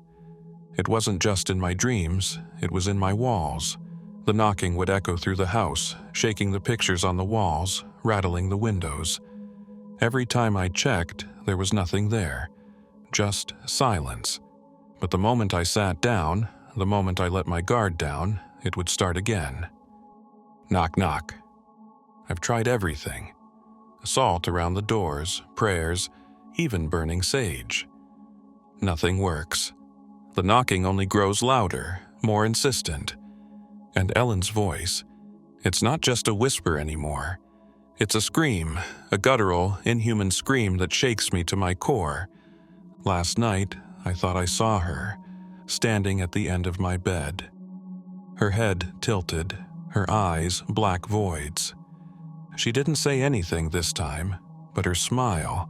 Speaker 1: It wasn't just in my dreams, it was in my walls. The knocking would echo through the house, shaking the pictures on the walls, rattling the windows. Every time I checked, there was nothing there. Just silence. But the moment I sat down, the moment I let my guard down, it would start again. Knock, knock. I've tried everything. Salt around the doors, prayers, even burning sage. Nothing works. The knocking only grows louder, more insistent. And Ellen's voice, it's not just a whisper anymore. It's a scream, a guttural, inhuman scream that shakes me to my core. Last night, I thought I saw her, standing at the end of my bed. Her head tilted, her eyes black voids. She didn't say anything this time, but her smile,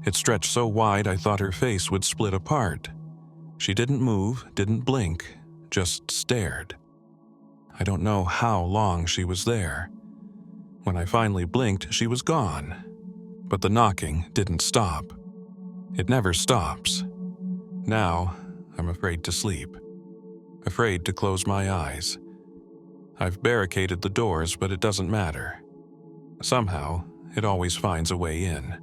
Speaker 1: it stretched so wide I thought her face would split apart. She didn't move, didn't blink, just stared. I don't know how long she was there. When I finally blinked, she was gone. But the knocking didn't stop. It never stops. Now, I'm afraid to sleep. Afraid to close my eyes. I've barricaded the doors, but it doesn't matter. Somehow, it always finds a way in.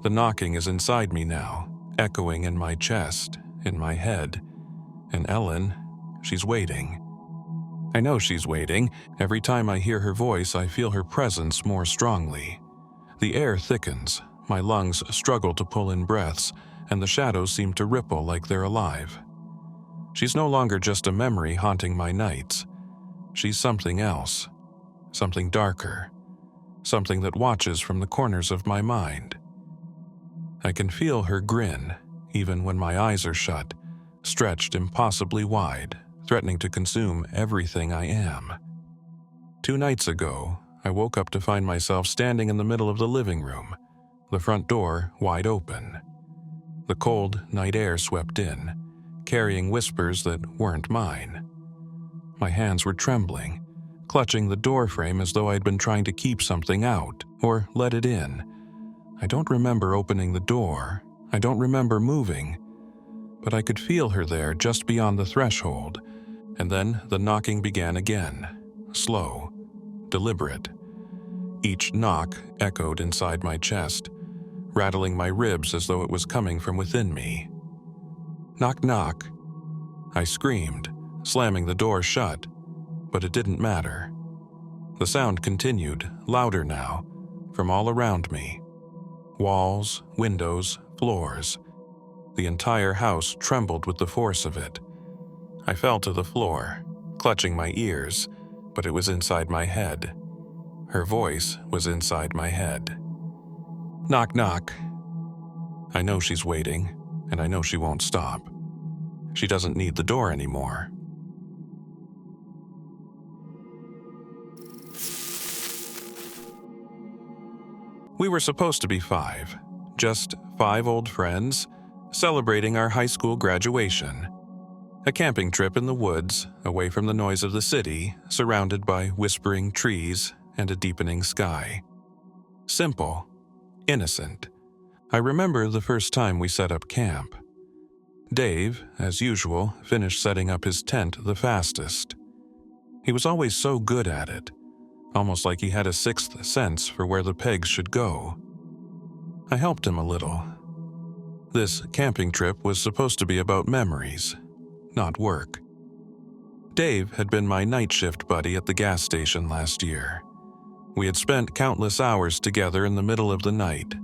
Speaker 1: The knocking is inside me now, echoing in my chest, in my head. And Ellen, she's waiting. I know she's waiting. Every time I hear her voice, I feel her presence more strongly. The air thickens, my lungs struggle to pull in breaths, and the shadows seem to ripple like they're alive. She's no longer just a memory haunting my nights. She's something else, something darker, something that watches from the corners of my mind. I can feel her grin, even when my eyes are shut, stretched impossibly wide, threatening to consume everything I am. 2 nights ago, I woke up to find myself standing in the middle of the living room, the front door wide open. The cold night air swept in, carrying whispers that weren't mine. My hands were trembling, clutching the door frame as though I'd been trying to keep something out or let it in. I don't remember opening the door. I don't remember moving. But I could feel her there just beyond the threshold. And then the knocking began again, slow, deliberate. Each knock echoed inside my chest, rattling my ribs as though it was coming from within me. Knock, knock. I screamed, slamming the door shut, but it didn't matter. The sound continued, louder now, from all around me. Walls, windows, floors. The entire house trembled with the force of it. I fell to the floor, clutching my ears, but it was inside my head. Her voice was inside my head. Knock, knock. I know she's waiting, and I know she won't stop. She doesn't need the door anymore. We were supposed to be 5, just 5 old friends, celebrating our high school graduation. A camping trip in the woods, away from the noise of the city, surrounded by whispering trees and a deepening sky. Simple, innocent. I remember the first time we set up camp. Dave, as usual, finished setting up his tent the fastest. He was always so good at it, almost like he had a sixth sense for where the pegs should go. I helped him a little. This camping trip was supposed to be about memories, not work. Dave had been my night shift buddy at the gas station last year. We had spent countless hours together in the middle of the night,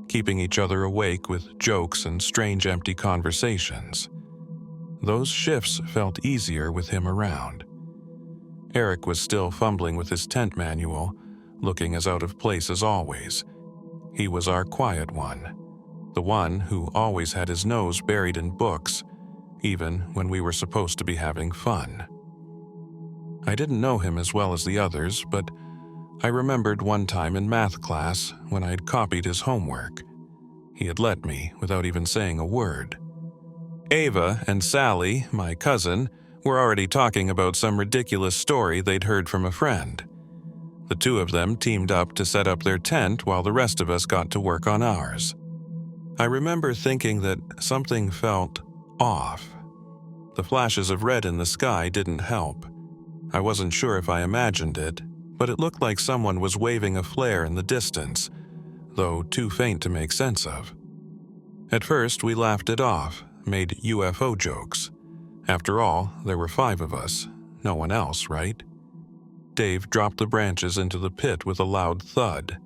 Speaker 1: keeping each other awake with jokes and strange empty conversations. Those shifts felt easier with him around. Eric was still fumbling with his tent manual, looking as out of place as always. He was our quiet one, the one who always had his nose buried in books, even when we were supposed to be having fun. I didn't know him as well as the others, but I remembered one time in math class when I had copied his homework. He had let me without even saying a word. Ava and Sally, my cousin, were already talking about some ridiculous story they'd heard from a friend. The two of them teamed up to set up their tent while the rest of us got to work on ours. I remember thinking that something felt off. The flashes of red in the sky didn't help. I wasn't sure if I imagined it, but it looked like someone was waving a flare in the distance, though too faint to make sense of. At first, we laughed it off, made UFO jokes. After all, there were 5 of us, no one else, right? Dave dropped the branches into the pit with a loud thud.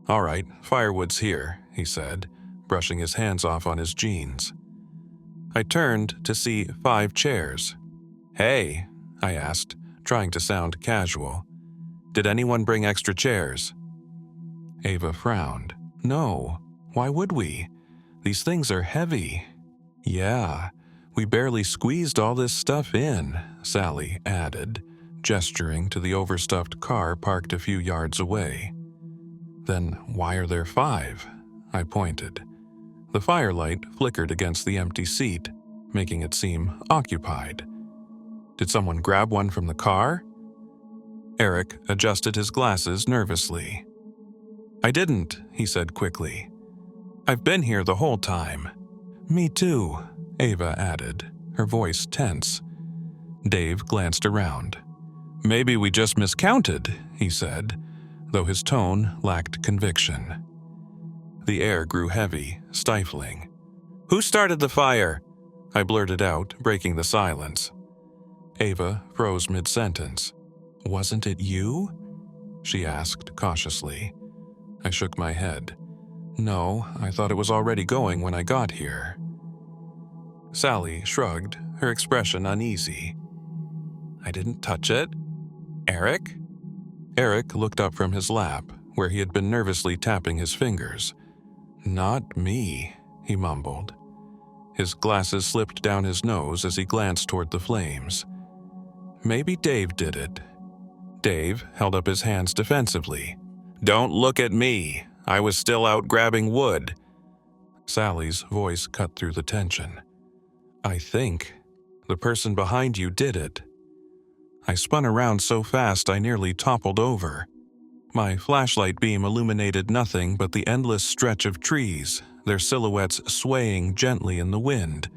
Speaker 1: "All right, firewood's here," he said, brushing his hands off on his jeans. I turned to see 5 chairs. "Hey," I asked, trying to sound casual. "Did anyone bring extra chairs?" Ava frowned. "No, why would we? These things are heavy." "Yeah, we barely squeezed all this stuff in," Sally added, gesturing to the overstuffed car parked a few yards away. "Then why are there 5? I pointed. The firelight flickered against the empty seat, making it seem occupied. "Did someone grab one from the car?" Eric adjusted his glasses nervously. "I didn't," he said quickly. "I've been here the whole time." "Me too," Ava added, her voice tense. Dave glanced around. "Maybe we just miscounted," he said, though his tone lacked conviction. The air grew heavy, stifling. "Who started the fire?" I blurted out, breaking the silence. Ava froze mid-sentence. "Wasn't it you?" she asked cautiously. I shook my head. "No, I thought it was already going when I got here." Sally shrugged, her expression uneasy. "I didn't touch it. Eric?" Eric looked up from his lap, where he had been nervously tapping his fingers. "Not me," he mumbled. His glasses slipped down his nose as he glanced toward the flames. "Maybe Dave did it." Dave held up his hands defensively. "Don't look at me. I was still out grabbing wood." Sally's voice cut through the tension. "I think the person behind you did it." I spun around so fast I nearly toppled over. My flashlight beam illuminated nothing but the endless stretch of trees, their silhouettes swaying gently in the wind.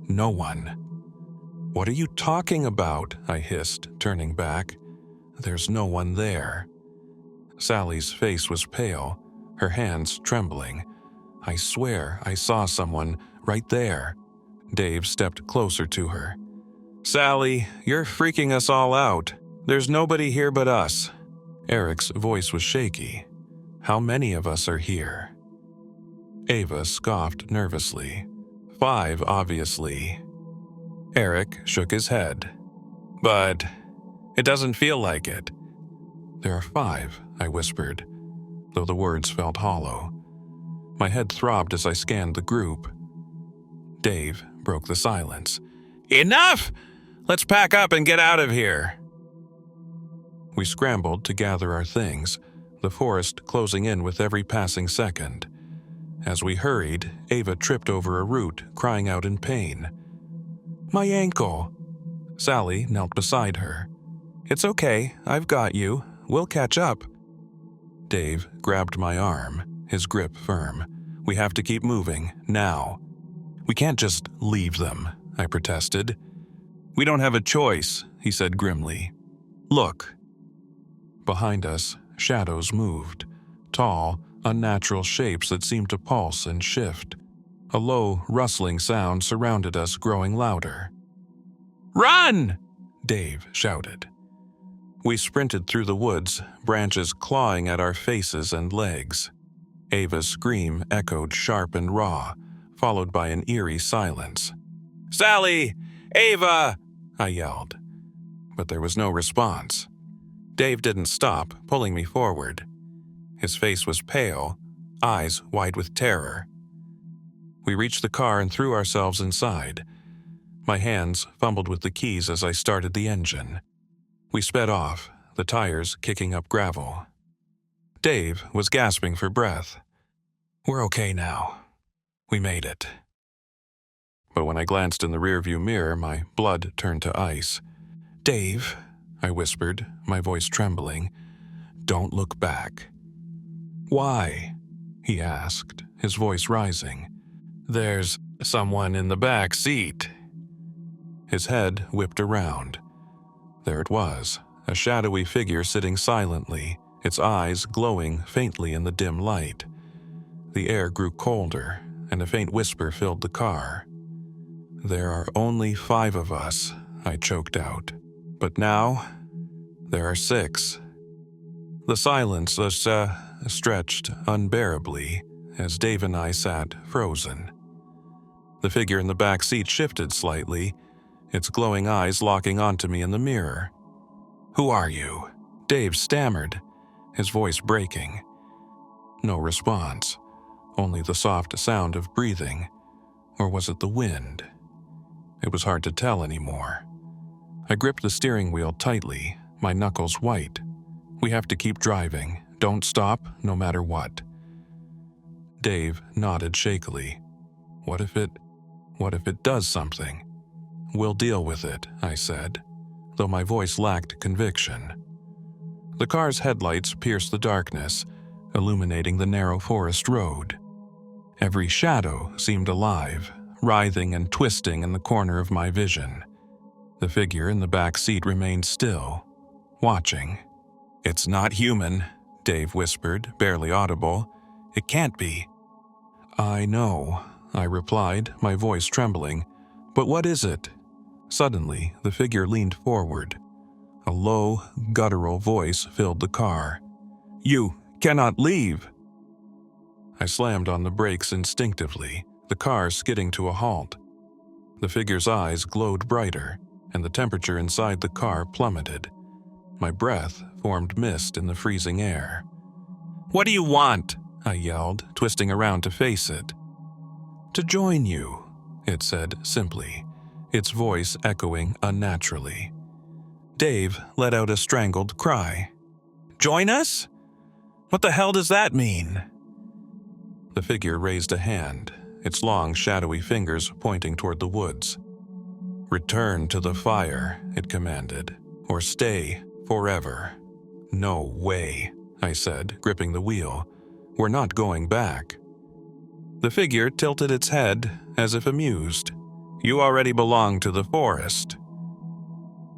Speaker 1: No one. "What are you talking about?" I hissed, turning back. "There's no one there." Sally's face was pale, her hands trembling. "I swear I saw someone right there." Dave stepped closer to her. "Sally, you're freaking us all out. There's nobody here but us." Eric's voice was shaky. "How many of us are here?" Ava scoffed nervously. 5, obviously. Eric shook his head. "But it doesn't feel like it." "There are 5, I whispered, though the words felt hollow. My head throbbed as I scanned the group. Dave broke the silence. "Enough! Let's pack up and get out of here." We scrambled to gather our things, the forest closing in with every passing second. As we hurried, Ava tripped over a root, crying out in pain. "My ankle!" Sally knelt beside her. "It's okay, I've got you. We'll catch up." Dave grabbed my arm, his grip firm. "We have to keep moving, now." "We can't just leave them," I protested. "We don't have a choice," he said grimly. "Look." Behind us, shadows moved, tall, unnatural shapes that seemed to pulse and shift. A low, rustling sound surrounded us, growing louder. "Run!" Dave shouted. We sprinted through the woods, branches clawing at our faces and legs. Ava's scream echoed sharp and raw, followed by an eerie silence. "Sally! Ava!" I yelled. But there was no response. Dave didn't stop, pulling me forward. His face was pale, eyes wide with terror. We reached the car and threw ourselves inside. My hands fumbled with the keys as I started the engine. We sped off, the tires kicking up gravel. Dave was gasping for breath. "We're okay now. We made it." But when I glanced in the rearview mirror, my blood turned to ice. "Dave," I whispered, my voice trembling. don't look back." "Why?" he asked, his voice rising. "There's someone in the back seat." His head whipped around. There it was, a shadowy figure sitting silently, its eyes glowing faintly in the dim light. The air grew colder, and a faint whisper filled the car. "There are only 5 of us," I choked out. "But now, there are 6. The silence stretched unbearably as Dave and I sat frozen. The figure in the back seat shifted slightly, its glowing eyes locking onto me in the mirror. "Who are you?" Dave stammered, his voice breaking. No response, only the soft sound of breathing. Or was it the wind? It was hard to tell anymore. I gripped the steering wheel tightly, my knuckles white. "We have to keep driving. Don't stop, no matter what." Dave nodded shakily. What if it does something?" "We'll deal with it," I said, though my voice lacked conviction. The car's headlights pierced the darkness, illuminating the narrow forest road. Every shadow seemed alive, writhing and twisting in the corner of my vision. The figure in the back seat remained still, watching. "It's not human," Dave whispered, barely audible. "It can't be." "I know," I replied, my voice trembling. "But what is it?" Suddenly, the figure leaned forward. A low, guttural voice filled the car. "You cannot leave!" I slammed on the brakes instinctively, the car skidding to a halt. The figure's eyes glowed brighter, and the temperature inside the car plummeted. My breath formed mist in the freezing air. "What do you want?" I yelled, twisting around to face it. "To join you," it said simply, its voice echoing unnaturally. Dave let out a strangled cry. "Join us? What the hell does that mean?" The figure raised a hand, its long, shadowy fingers pointing toward the woods. "Return to the fire," it commanded, "or stay forever." "No way," I said, gripping the wheel. "We're not going back." The figure tilted its head, as if amused. "You already belong to the forest."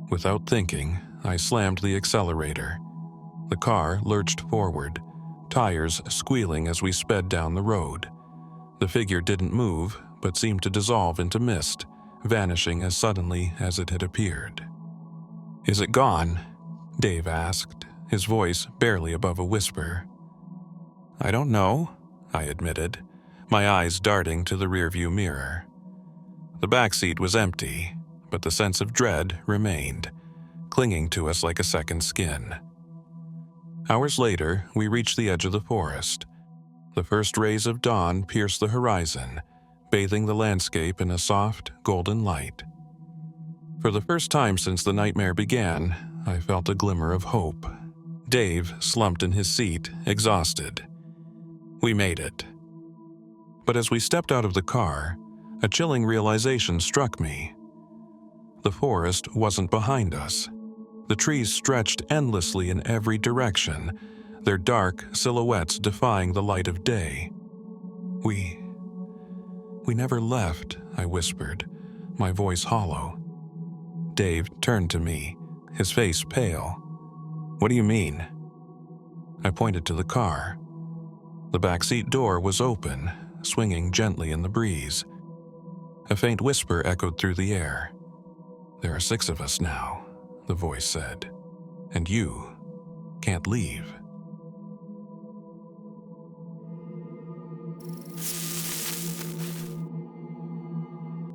Speaker 1: Without thinking, I slammed the accelerator. The car lurched forward, tires squealing as we sped down the road. The figure didn't move, but seemed to dissolve into mist, vanishing as suddenly as it had appeared. "Is it gone?" Dave asked, his voice barely above a whisper. "I don't know," I admitted, my eyes darting to the rearview mirror. The back seat was empty, but the sense of dread remained, clinging to us like a second skin. Hours later, we reached the edge of the forest. The first rays of dawn pierced the horizon, bathing the landscape in a soft, golden light. For the first time since the nightmare began, I felt a glimmer of hope. Dave slumped in his seat, exhausted. We made it. But as we stepped out of the car, a chilling realization struck me. The forest wasn't behind us. The trees stretched endlessly in every direction, their dark silhouettes defying the light of day. We never left," I whispered, my voice hollow. Dave turned to me, his face pale. "What do you mean?" I pointed to the car. The backseat door was open, swinging gently in the breeze. A faint whisper echoed through the air. "There are 6 of us now," the voice said, "and you can't leave."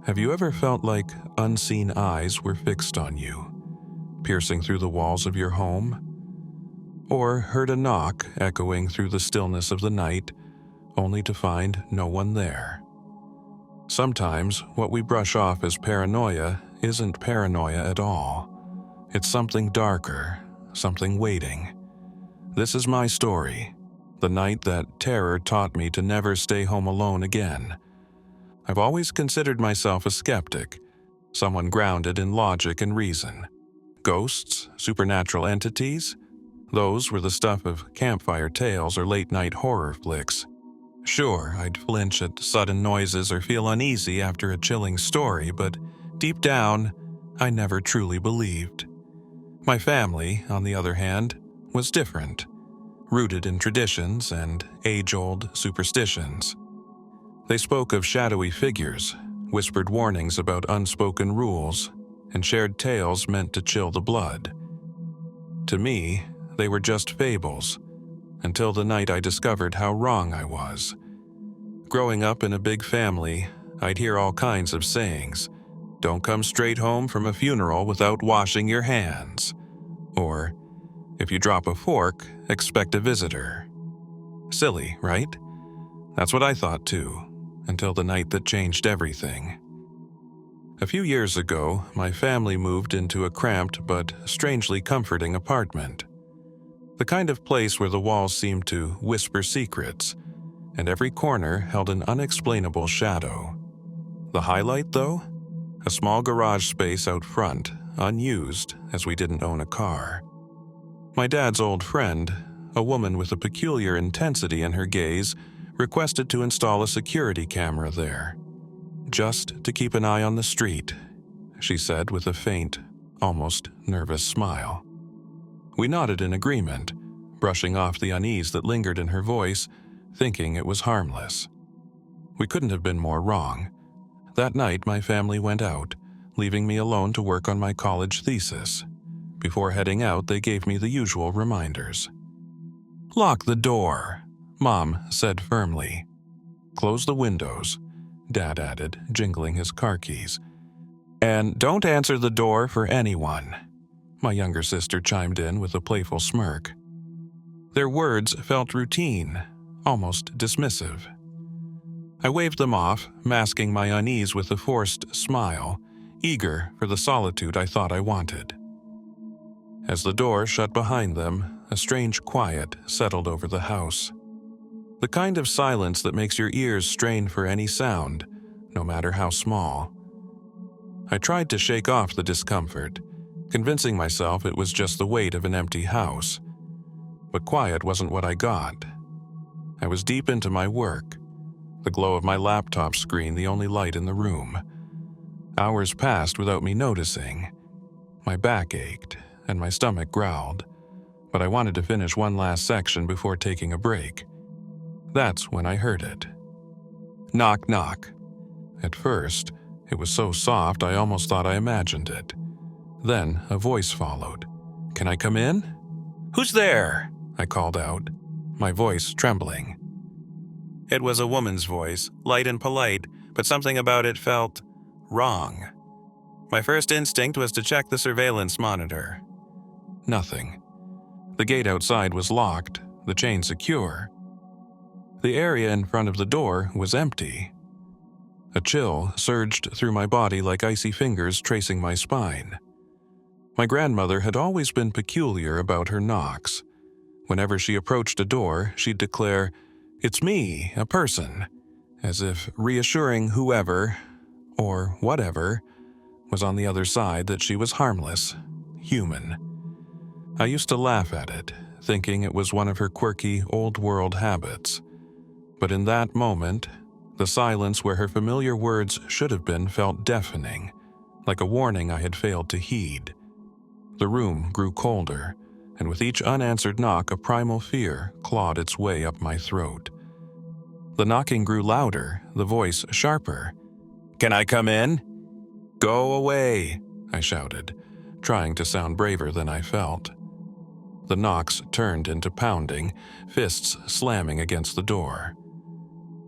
Speaker 1: Have you ever felt like unseen eyes were fixed on you, piercing through the walls of your home? Or heard a knock echoing through the stillness of the night, only to find no one there? Sometimes what we brush off as paranoia isn't paranoia at all. It's something darker, something waiting. This is my story, the night that terror taught me to never stay home alone again. I've always considered myself a skeptic, someone grounded in logic and reason. Ghosts, supernatural entities? Those were the stuff of campfire tales or late-night horror flicks. Sure, I'd flinch at sudden noises or feel uneasy after a chilling story, but deep down, I never truly believed. My family, on the other hand, was different, rooted in traditions and age-old superstitions. They spoke of shadowy figures, whispered warnings about unspoken rules, and shared tales meant to chill the blood. To me, they were just fables, until the night I discovered how wrong I was. Growing up in a big family, I'd hear all kinds of sayings. Don't come straight home from a funeral without washing your hands. Or, if you drop a fork, expect a visitor. Silly, right? That's what I thought too, until the night that changed everything. A few years ago, my family moved into a cramped but strangely comforting apartment. The kind of place where the walls seemed to whisper secrets, and every corner held an unexplainable shadow. The highlight, though? A small garage space out front, unused, as we didn't own a car. My dad's old friend, a woman with a peculiar intensity in her gaze, requested to install a security camera there. Just to keep an eye on the street, she said with a faint, almost nervous smile. We nodded in agreement, brushing off the unease that lingered in her voice, thinking it was harmless. We couldn't have been more wrong. That night, my family went out, leaving me alone to work on my college thesis. Before heading out, they gave me the usual reminders. "Lock the door," Mom said firmly. "Close the windows," Dad added, jingling his car keys. "And don't answer the door for anyone," my younger sister chimed in with a playful smirk. Their words felt routine, almost dismissive. I waved them off, masking my unease with a forced smile, eager for the solitude I thought I wanted. As the door shut behind them, a strange quiet settled over the house. The kind of silence that makes your ears strain for any sound, no matter how small. I tried to shake off the discomfort, convincing myself it was just the weight of an empty house. But quiet wasn't what I got. I was deep into my work, the glow of my laptop screen the only light in the room. Hours passed without me noticing. My back ached, and my stomach growled, but I wanted to finish one last section before taking a break. That's when I heard it. Knock, knock. At first, it was so soft I almost thought I imagined it. Then a voice followed. "Can I come in?" "Who's there?" I called out, my voice trembling. It was a woman's voice, light and polite, but something about it felt wrong. My first instinct was to check the surveillance monitor. Nothing. The gate outside was locked, the chain secure. The area in front of the door was empty. A chill surged through my body like icy fingers tracing my spine. My grandmother had always been peculiar about her knocks. Whenever she approached a door, she'd declare, "It's me, a person," as if reassuring whoever, or whatever, was on the other side that she was harmless, human. I used to laugh at it, thinking it was one of her quirky, old-world habits. But in that moment, the silence where her familiar words should have been felt deafening, like a warning I had failed to heed. The room grew colder, and with each unanswered knock, a primal fear clawed its way up my throat. The knocking grew louder, the voice sharper. "Can I come in?" "Go away," I shouted, trying to sound braver than I felt. The knocks turned into pounding, fists slamming against the door.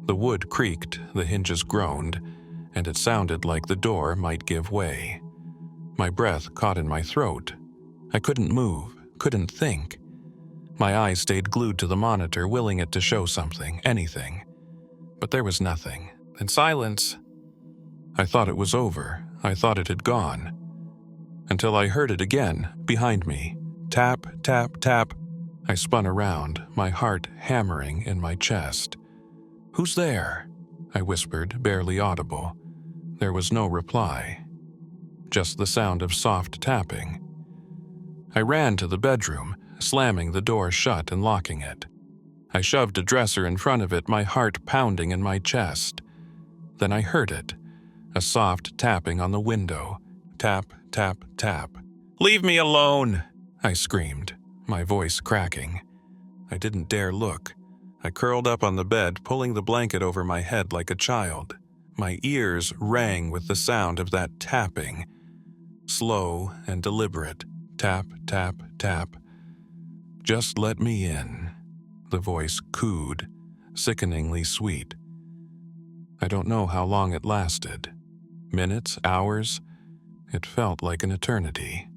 Speaker 1: The wood creaked, the hinges groaned, and it sounded like the door might give way. My breath caught in my throat. I couldn't move, couldn't think. My eyes stayed glued to the monitor, willing it to show something, anything. But there was nothing. And silence. I thought it was over. I thought it had gone. Until I heard it again, behind me. Tap, tap, tap. I spun around, my heart hammering in my chest. "Who's there?" I whispered, barely audible. There was no reply. Just the sound of soft tapping. I ran to the bedroom, slamming the door shut and locking it. I shoved a dresser in front of it, my heart pounding in my chest. Then I heard it, a soft tapping on the window. Tap, tap, tap. "Leave me alone!" I screamed, my voice cracking. I didn't dare look. I curled up on the bed, pulling the blanket over my head like a child. My ears rang with the sound of that tapping. Slow and deliberate. Tap, tap, tap. "Just let me in," the voice cooed, sickeningly sweet. I don't know how long it lasted. Minutes, hours. It felt like an eternity.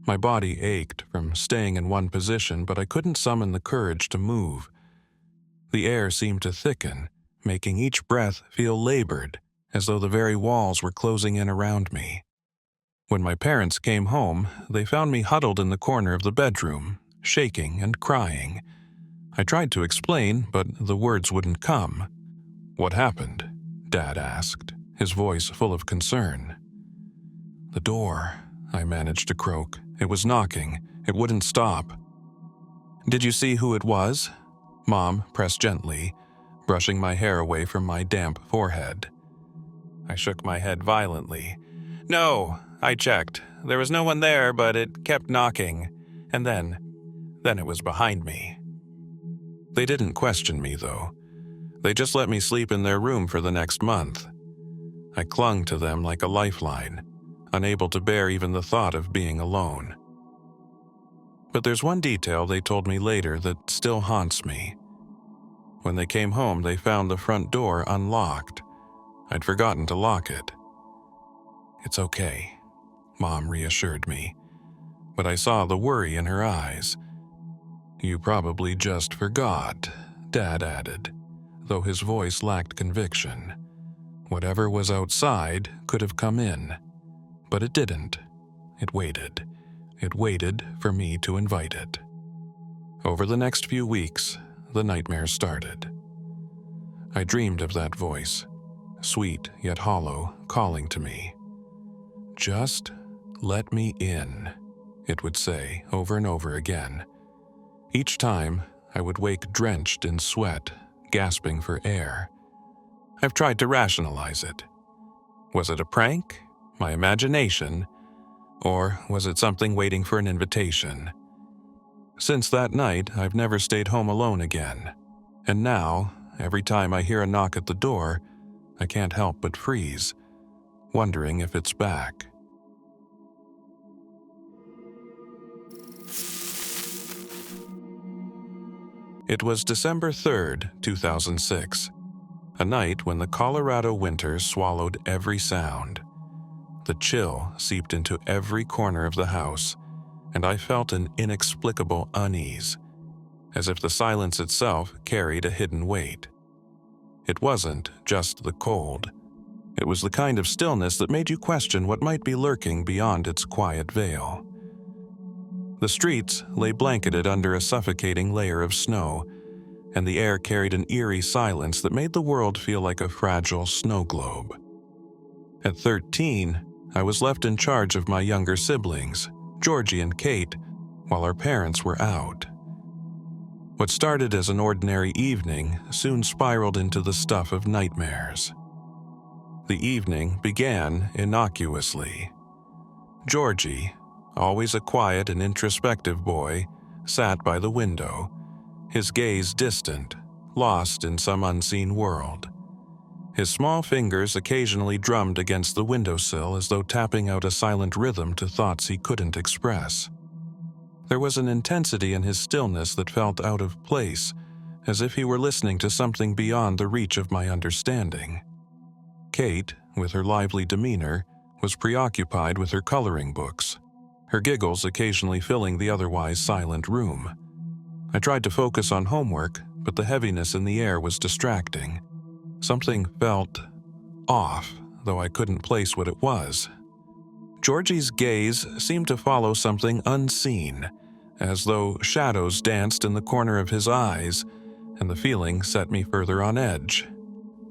Speaker 1: My body ached from staying in one position, but I couldn't summon the courage to move. The air seemed to thicken, making each breath feel labored, as though the very walls were closing in around me. When my parents came home, they found me huddled in the corner of the bedroom, shaking and crying. I tried to explain, but the words wouldn't come. "What happened?" Dad asked, his voice full of concern. "The door," I managed to croak. "It was knocking. It wouldn't stop." "Did you see who it was?" Mom pressed gently, brushing my hair away from my damp forehead. I shook my head violently. "No, I checked. There was no one there, but it kept knocking. And then it was behind me." They didn't question me, though. They just let me sleep in their room for the next month. I clung to them like a lifeline, unable to bear even the thought of being alone. But there's one detail they told me later that still haunts me. When they came home, they found the front door unlocked. I'd forgotten to lock it. "It's okay," Mom reassured me, but I saw the worry in her eyes. "You probably just forgot," Dad added, though his voice lacked conviction. Whatever was outside could have come in, but it didn't. It waited. It waited for me to invite it. Over the next few weeks, the nightmares started. I dreamed of that voice, sweet yet hollow, calling to me. "Just let me in," it would say over and over again. Each time, I would wake drenched in sweat, gasping for air. I've tried to rationalize it. Was it a prank? My imagination? Or was it something waiting for an invitation? Since that night, I've never stayed home alone again. And now, every time I hear a knock at the door, I can't help but freeze, wondering if it's back. It was December 3rd, 2006, a night when the Colorado winter swallowed every sound. The chill seeped into every corner of the house, and I felt an inexplicable unease, as if the silence itself carried a hidden weight. It wasn't just the cold. It was the kind of stillness that made you question what might be lurking beyond its quiet veil. The streets lay blanketed under a suffocating layer of snow, and the air carried an eerie silence that made the world feel like a fragile snow globe. At 13, I was left in charge of my younger siblings, Georgie and Kate, while our parents were out. What started as an ordinary evening soon spiraled into the stuff of nightmares. The evening began innocuously. Georgie, always a quiet and introspective boy, sat by the window, his gaze distant, lost in some unseen world. His small fingers occasionally drummed against the windowsill as though tapping out a silent rhythm to thoughts he couldn't express. There was an intensity in his stillness that felt out of place, as if he were listening to something beyond the reach of my understanding. Kate, with her lively demeanor, was preoccupied with her coloring books, her giggles occasionally filling the otherwise silent room. I tried to focus on homework, but the heaviness in the air was distracting. Something felt off, though I couldn't place what it was. Georgie's gaze seemed to follow something unseen, as though shadows danced in the corner of his eyes, and the feeling set me further on edge.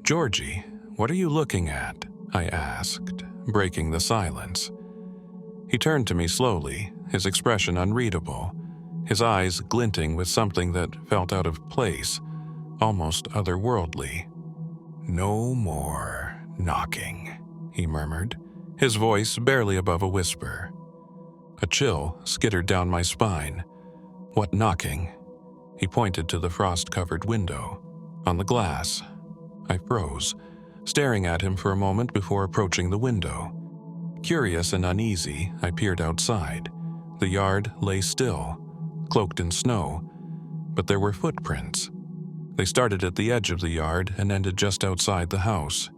Speaker 1: "Georgie, what are you looking at?" I asked, breaking the silence. He turned to me slowly, his expression unreadable. his eyes glinting with something that felt out of place, almost otherworldly. "No more knocking," he murmured, his voice barely above a whisper. A chill skittered down my spine. "What knocking?" He pointed to the frost-covered window. "On the glass." I froze, staring at him for a moment before approaching the window. Curious and uneasy, I peered outside. The yard lay still, cloaked in snow, but there were footprints. They started at the edge of the yard and ended just outside the house.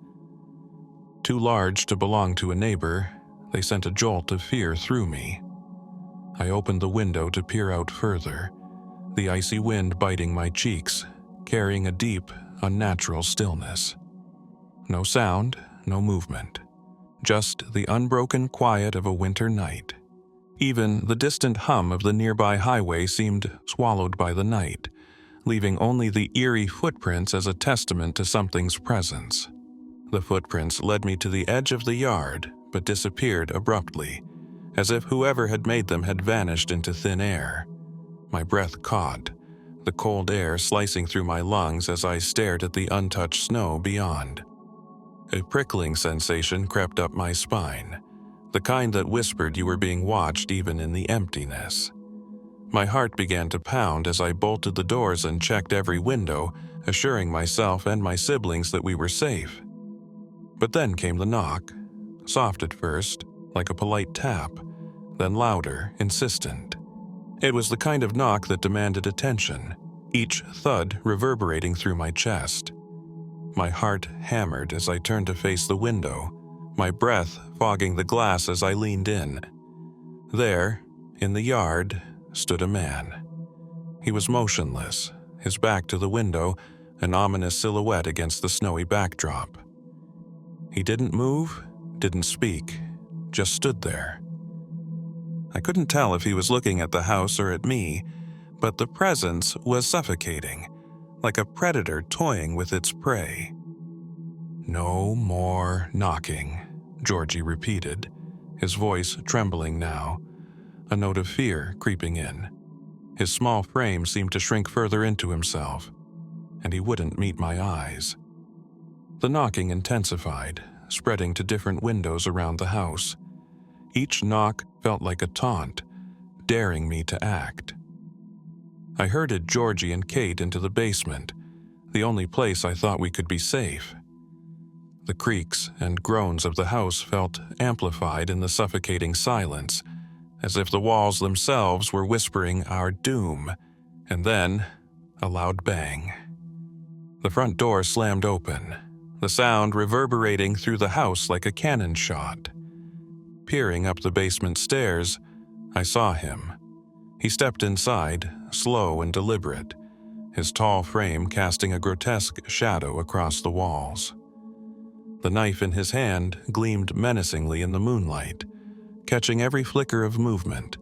Speaker 1: Too large to belong to a neighbor, they sent a jolt of fear through me. I opened the window to peer out further, the icy wind biting my cheeks, carrying a deep, unnatural stillness. No sound, no movement. Just the unbroken quiet of a winter night. Even the distant hum of the nearby highway seemed swallowed by the night, leaving only the eerie footprints as a testament to something's presence. The footprints led me to the edge of the yard, but disappeared abruptly, as if whoever had made them had vanished into thin air. My breath caught, the cold air slicing through my lungs as I stared at the untouched snow beyond. A prickling sensation crept up my spine, the kind that whispered you were being watched even in the emptiness. My heart began to pound as I bolted the doors and checked every window, assuring myself and my siblings that we were safe. But then came the knock, soft at first, like a polite tap, then louder, insistent. It was the kind of knock that demanded attention, each thud reverberating through my chest. My heart hammered as I turned to face the window, my breath fogging the glass as I leaned in. There, in the yard, stood a man. He was motionless, his back to the window, an ominous silhouette against the snowy backdrop. He didn't move, didn't speak, just stood there. I couldn't tell if he was looking at the house or at me, but the presence was suffocating, like a predator toying with its prey. "No more knocking," Georgie repeated, his voice trembling now, a note of fear creeping in. His small frame seemed to shrink further into himself, and he wouldn't meet my eyes. The knocking intensified, spreading to different windows around the house. Each knock felt like a taunt, daring me to act. I herded Georgie and Kate into the basement, the only place I thought we could be safe. The creaks and groans of the house felt amplified in the suffocating silence, as if the walls themselves were whispering our doom, and then a loud bang. The front door slammed open, the sound reverberating through the house like a cannon shot. Peering up the basement stairs, I saw him. He stepped inside, slow and deliberate, his tall frame casting a grotesque shadow across the walls. The knife in his hand gleamed menacingly in the moonlight, catching every flicker of movement,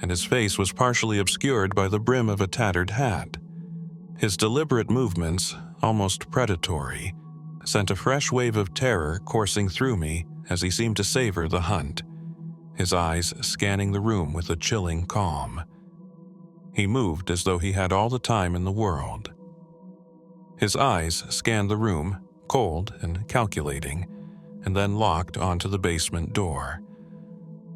Speaker 1: and his face was partially obscured by the brim of a tattered hat. His deliberate movements, almost predatory, sent a fresh wave of terror coursing through me as he seemed to savor the hunt, his eyes scanning the room with a chilling calm. He moved as though he had all the time in the world. His eyes scanned the room, cold and calculating, and then locked onto the basement door.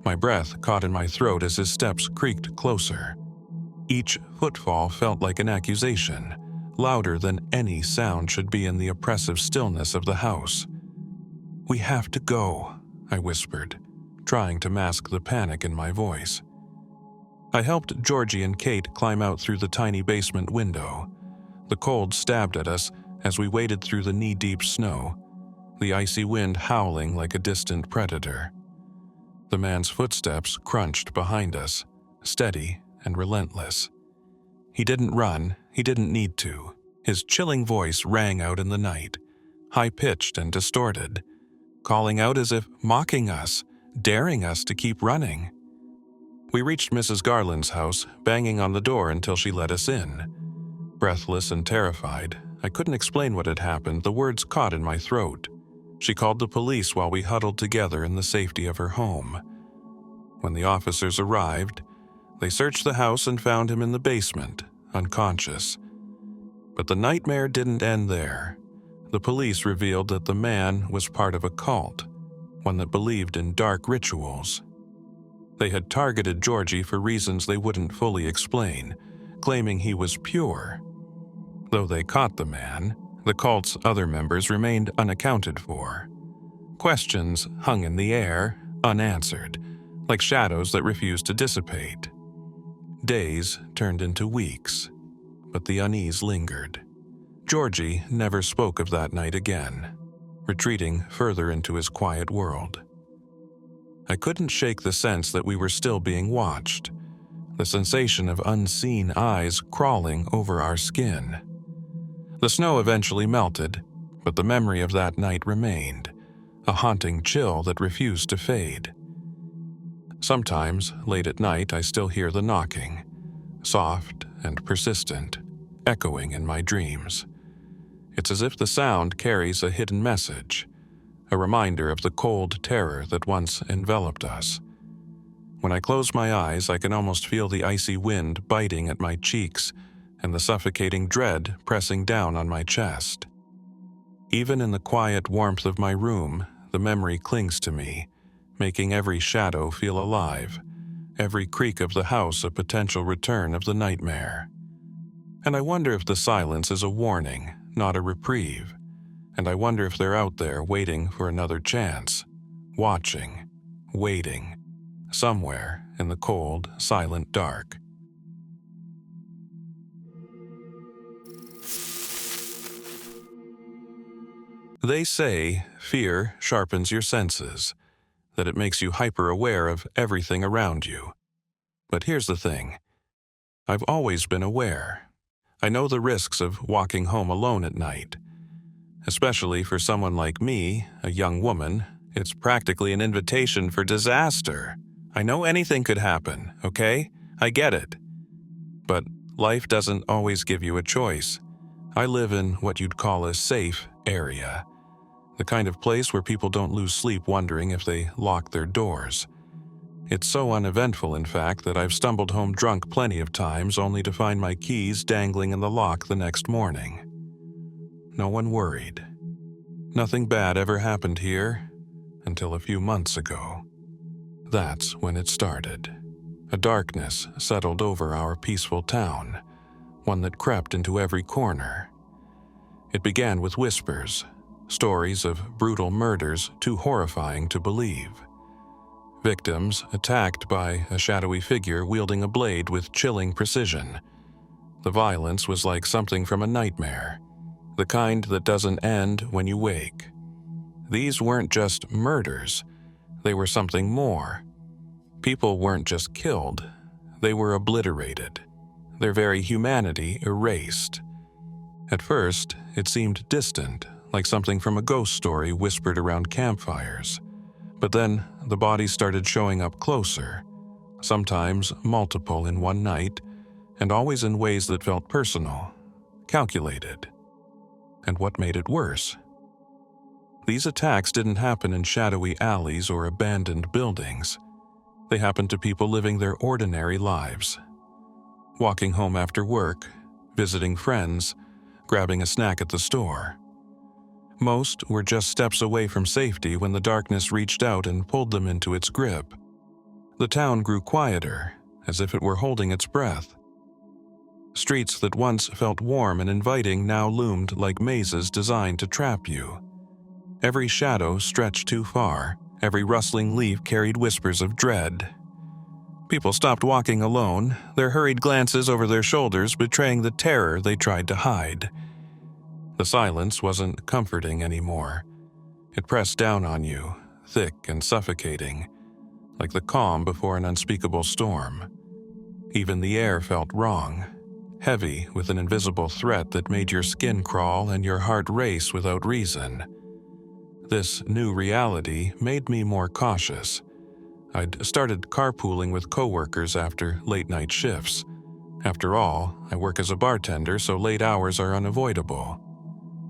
Speaker 1: My breath caught in my throat as his steps creaked closer. Each footfall felt like an accusation, louder than any sound should be in the oppressive stillness of the house. "We have to go," I whispered, trying to mask the panic in my voice. I helped Georgie and Kate climb out through the tiny basement window. The cold stabbed at us as we waded through the knee-deep snow, the icy wind howling like a distant predator. The man's footsteps crunched behind us, steady and relentless. He didn't run, he didn't need to. His chilling voice rang out in the night, high-pitched and distorted, calling out as if mocking us, daring us to keep running. We reached Mrs. Garland's house, banging on the door until she let us in. Breathless and terrified, I couldn't explain what had happened, the words caught in my throat. She called the police while we huddled together in the safety of her home. When the officers arrived, They searched the house and found him in the basement, unconscious. But the nightmare didn't end there. The police revealed that the man was part of a cult, one that believed in dark rituals. They had targeted Georgie for reasons they wouldn't fully explain, claiming he was pure. Though they caught the man, the cult's other members remained unaccounted for. Questions hung in the air, unanswered, like shadows that refused to dissipate. Days turned into weeks, but the unease lingered. Georgie never spoke of that night again, retreating further into his quiet world. I couldn't shake the sense that we were still being watched, the sensation of unseen eyes crawling over our skin. The snow eventually melted, but the memory of that night remained, a haunting chill that refused to fade. Sometimes, late at night, I still hear the knocking, soft and persistent, echoing in my dreams. It's as if the sound carries a hidden message, a reminder of the cold terror that once enveloped us. When I close my eyes, I can almost feel the icy wind biting at my cheeks and the suffocating dread pressing down on my chest. Even in the quiet warmth of my room, the memory clings to me, making every shadow feel alive, every creak of the house a potential return of the nightmare. And I wonder if the silence is a warning, not a reprieve. And I wonder if they're out there waiting for another chance, watching, waiting, somewhere in the cold, silent dark. They say fear sharpens your senses, that it makes you hyper-aware of everything around you. But here's the thing. I've always been aware. I know the risks of walking home alone at night. Especially for someone like me, a young woman, it's practically an invitation for disaster. I know anything could happen, okay? I get it. But life doesn't always give you a choice. I live in what you'd call a safe area. The kind of place where people don't lose sleep wondering if they lock their doors. It's so uneventful, in fact, that I've stumbled home drunk plenty of times only to find my keys dangling in the lock the next morning. No one worried. Nothing bad ever happened here until a few months ago. That's when it started. A darkness settled over our peaceful town, one that crept into every corner. It began with whispers, stories of brutal murders too horrifying to believe. Victims attacked by a shadowy figure wielding a blade with chilling precision. The violence was like something from a nightmare, the kind that doesn't end when you wake. These weren't just murders, they were something more. People weren't just killed, they were obliterated, their very humanity erased. At first, it seemed distant, like something from a ghost story whispered around campfires. But then, the bodies started showing up closer, sometimes multiple in one night, and always in ways that felt personal, calculated. And what made it worse? These attacks didn't happen in shadowy alleys or abandoned buildings. They happened to people living their ordinary lives. Walking home after work, visiting friends, grabbing a snack at the store. Most were just steps away from safety when the darkness reached out and pulled them into its grip. The town grew quieter, as if it were holding its breath. Streets that once felt warm and inviting now loomed like mazes designed to trap you. Every shadow stretched too far, every rustling leaf carried whispers of dread. People stopped walking alone, their hurried glances over their shoulders betraying the terror they tried to hide. The silence wasn't comforting anymore. It pressed down on you, thick and suffocating, like the calm before an unspeakable storm. Even the air felt wrong, heavy with an invisible threat that made your skin crawl and your heart race without reason. This new reality made me more cautious. I'd started carpooling with coworkers after late-night shifts. After all, I work as a bartender, so late hours are unavoidable.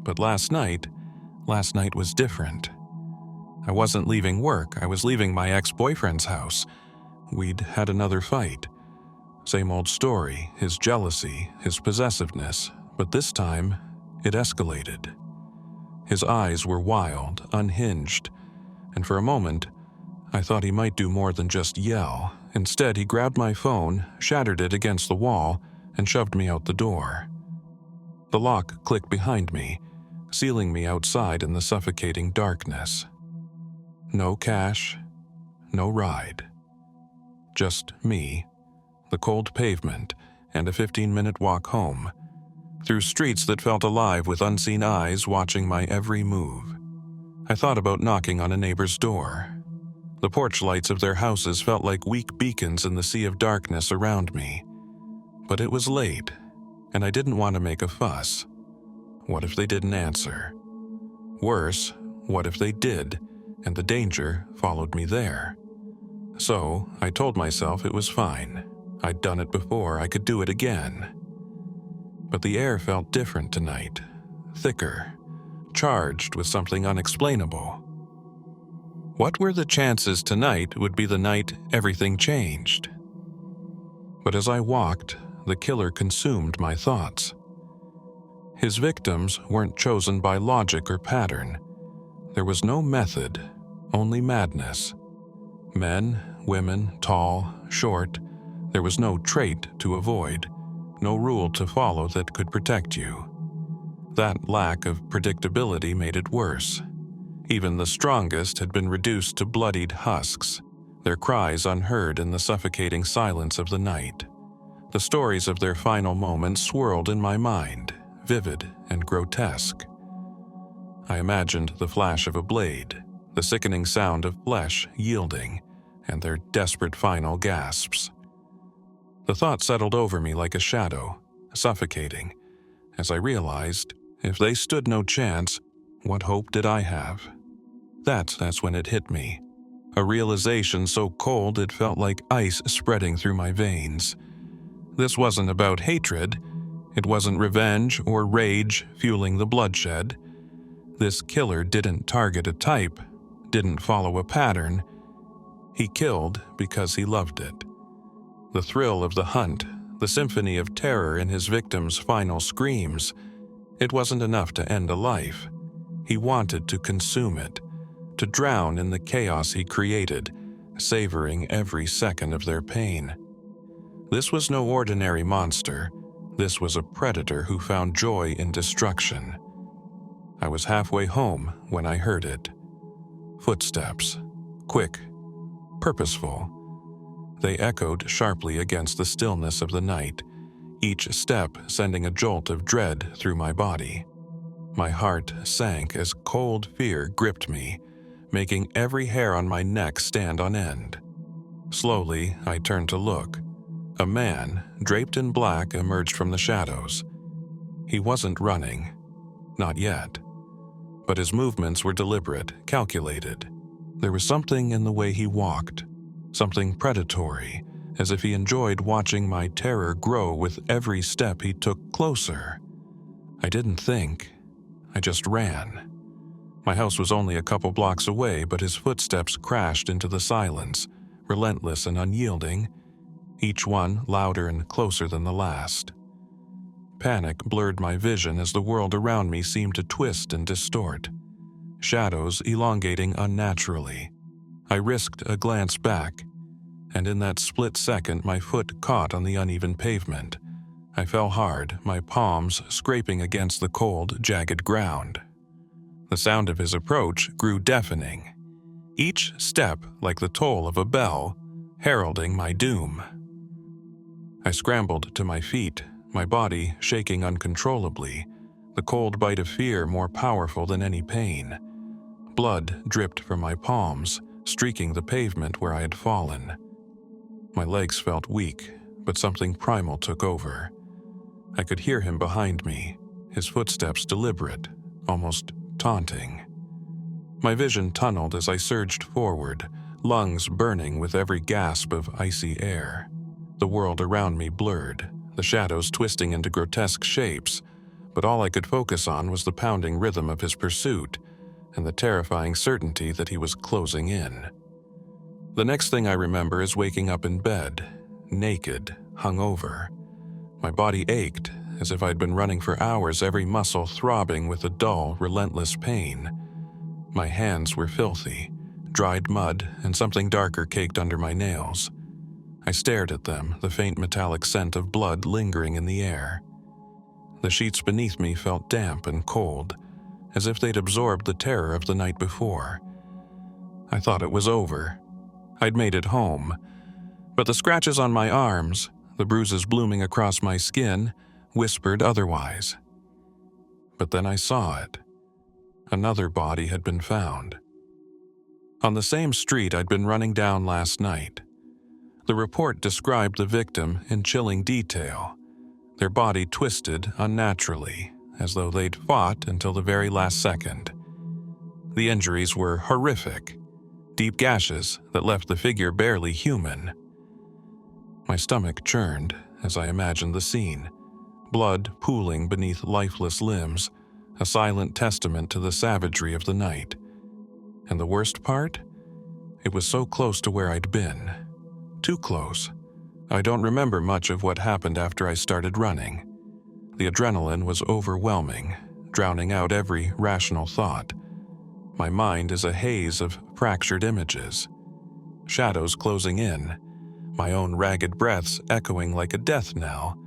Speaker 1: But last night was different. I wasn't leaving work, I was leaving my ex-boyfriend's house. We'd had another fight. Same old story, his jealousy, his possessiveness, but this time, it escalated. His eyes were wild, unhinged, and for a moment, I thought he might do more than just yell. Instead, he grabbed my phone, shattered it against the wall, and shoved me out the door. The lock clicked behind me, sealing me outside in the suffocating darkness. No cash, no ride. Just me, the cold pavement, and a 15-minute walk home, through streets that felt alive with unseen eyes watching my every move. I thought about knocking on a neighbor's door. The porch lights of their houses felt like weak beacons in the sea of darkness around me. But it was late, and I didn't want to make a fuss. What if they didn't answer? Worse, what if they did, and the danger followed me there? So, I told myself it was fine. I'd done it before, I could do it again. But the air felt different tonight, thicker, charged with something unexplainable. What were the chances tonight would be the night everything changed? But as I walked, the killer consumed my thoughts. His victims weren't chosen by logic or pattern. There was no method, only madness. Men, women, tall, short, there was no trait to avoid, no rule to follow that could protect you. That lack of predictability made it worse. Even the strongest had been reduced to bloodied husks, their cries unheard in the suffocating silence of the night. The stories of their final moments swirled in my mind, vivid and grotesque. I imagined the flash of a blade, the sickening sound of flesh yielding, and their desperate final gasps. The thought settled over me like a shadow, suffocating, as I realized, if they stood no chance, what hope did I have? That's when it hit me. A realization so cold it felt like ice spreading through my veins. This wasn't about hatred. It wasn't revenge or rage fueling the bloodshed. This killer didn't target a type, didn't follow a pattern. He killed because he loved it. The thrill of the hunt, the symphony of terror in his victim's final screams, it wasn't enough to end a life. He wanted to consume it, to drown in the chaos he created, savoring every second of their pain. This was no ordinary monster. This was a predator who found joy in destruction. I was halfway home when I heard it. Footsteps, quick, purposeful. They echoed sharply against the stillness of the night, each step sending a jolt of dread through my body. My heart sank as cold fear gripped me, making every hair on my neck stand on end. Slowly, I turned to look. A man, draped in black, emerged from the shadows. He wasn't running. Not yet. But his movements were deliberate, calculated. There was something in the way he walked, something predatory, as if he enjoyed watching my terror grow with every step he took closer. I didn't think. I just ran. My house was only a couple blocks away, but his footsteps crashed into the silence, relentless and unyielding, each one louder and closer than the last. Panic blurred my vision as the world around me seemed to twist and distort, shadows elongating unnaturally. I risked a glance back, and in that split second my foot caught on the uneven pavement. I fell hard, my palms scraping against the cold, jagged ground. The sound of his approach grew deafening, each step like the toll of a bell, heralding my doom. I scrambled to my feet, my body shaking uncontrollably, the cold bite of fear more powerful than any pain. Blood dripped from my palms, streaking the pavement where I had fallen. My legs felt weak, but something primal took over. I could hear him behind me, his footsteps deliberate, almost taunting. My vision tunneled as I surged forward, lungs burning with every gasp of icy air. The world around me blurred, the shadows twisting into grotesque shapes, but all I could focus on was the pounding rhythm of his pursuit and the terrifying certainty that he was closing in. The next thing I remember is waking up in bed, naked, hungover. My body ached, as if I'd been running for hours, every muscle throbbing with a dull, relentless pain. My hands were filthy, dried mud and something darker caked under my nails. I stared at them, the faint metallic scent of blood lingering in the air. The sheets beneath me felt damp and cold, as if they'd absorbed the terror of the night before. I thought it was over. I'd made it home. But the scratches on my arms, the bruises blooming across my skin, whispered otherwise. But then I saw it. Another body had been found. On the same street I'd been running down last night. The report described the victim in chilling detail, their body twisted unnaturally, as though they'd fought until the very last second. The injuries were horrific, deep gashes that left the figure barely human. My stomach churned as I imagined the scene, blood pooling beneath lifeless limbs, a silent testament to the savagery of the night. And the worst part? It was so close to where I'd been. Too close. I don't remember much of what happened after I started running. The adrenaline was overwhelming, drowning out every rational thought. My mind is a haze of fractured images. Shadows closing in, my own ragged breaths echoing like a death knell,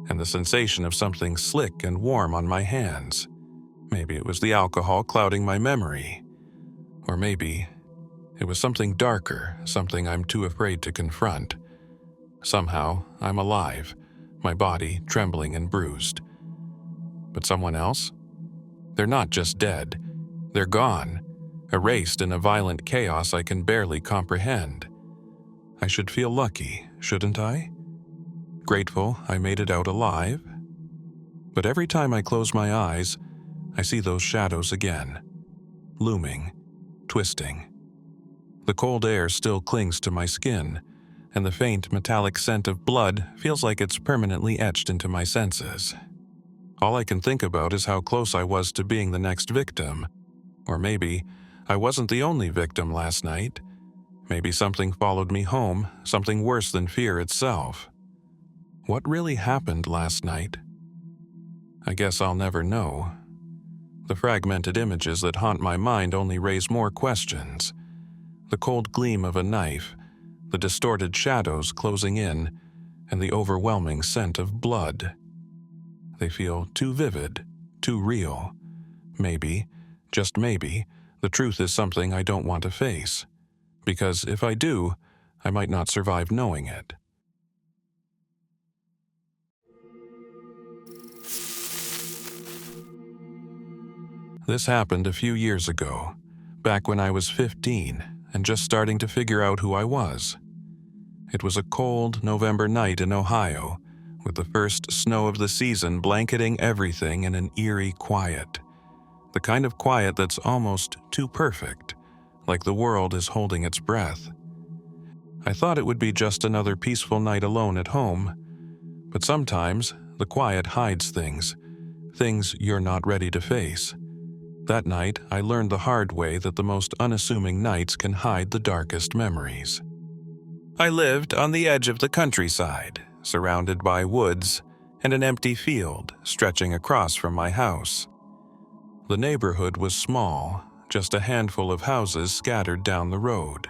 Speaker 1: and the sensation of something slick and warm on my hands. Maybe it was the alcohol clouding my memory. Or maybe it was something darker, something I'm too afraid to confront. Somehow, I'm alive, my body trembling and bruised. But someone else? They're not just dead. They're gone, erased in a violent chaos I can barely comprehend. I should feel lucky, shouldn't I? Grateful I made it out alive? But every time I close my eyes, I see those shadows again, looming, twisting. The cold air still clings to my skin, and the faint metallic scent of blood feels like it's permanently etched into my senses. All I can think about is how close I was to being the next victim. Or maybe I wasn't the only victim last night. Maybe something followed me home, something worse than fear itself. What really happened last night? I guess I'll never know. The fragmented images that haunt my mind only raise more questions. The cold gleam of a knife, the distorted shadows closing in, and the overwhelming scent of blood. They feel too vivid, too real. Maybe, just maybe, the truth is something I don't want to face. Because if I do, I might not survive knowing it. This happened a few years ago, back when I was 15 and just starting to figure out who I was. It was a cold November night in Ohio, with the first snow of the season blanketing everything in an eerie quiet. The kind of quiet that's almost too perfect, like the world is holding its breath. I thought it would be just another peaceful night alone at home, but sometimes the quiet hides things you're not ready to face. That night, I learned the hard way that the most unassuming nights can hide the darkest memories. I lived on the edge of the countryside, surrounded by woods and an empty field stretching across from my house. The neighborhood was small, just a handful of houses scattered down the road.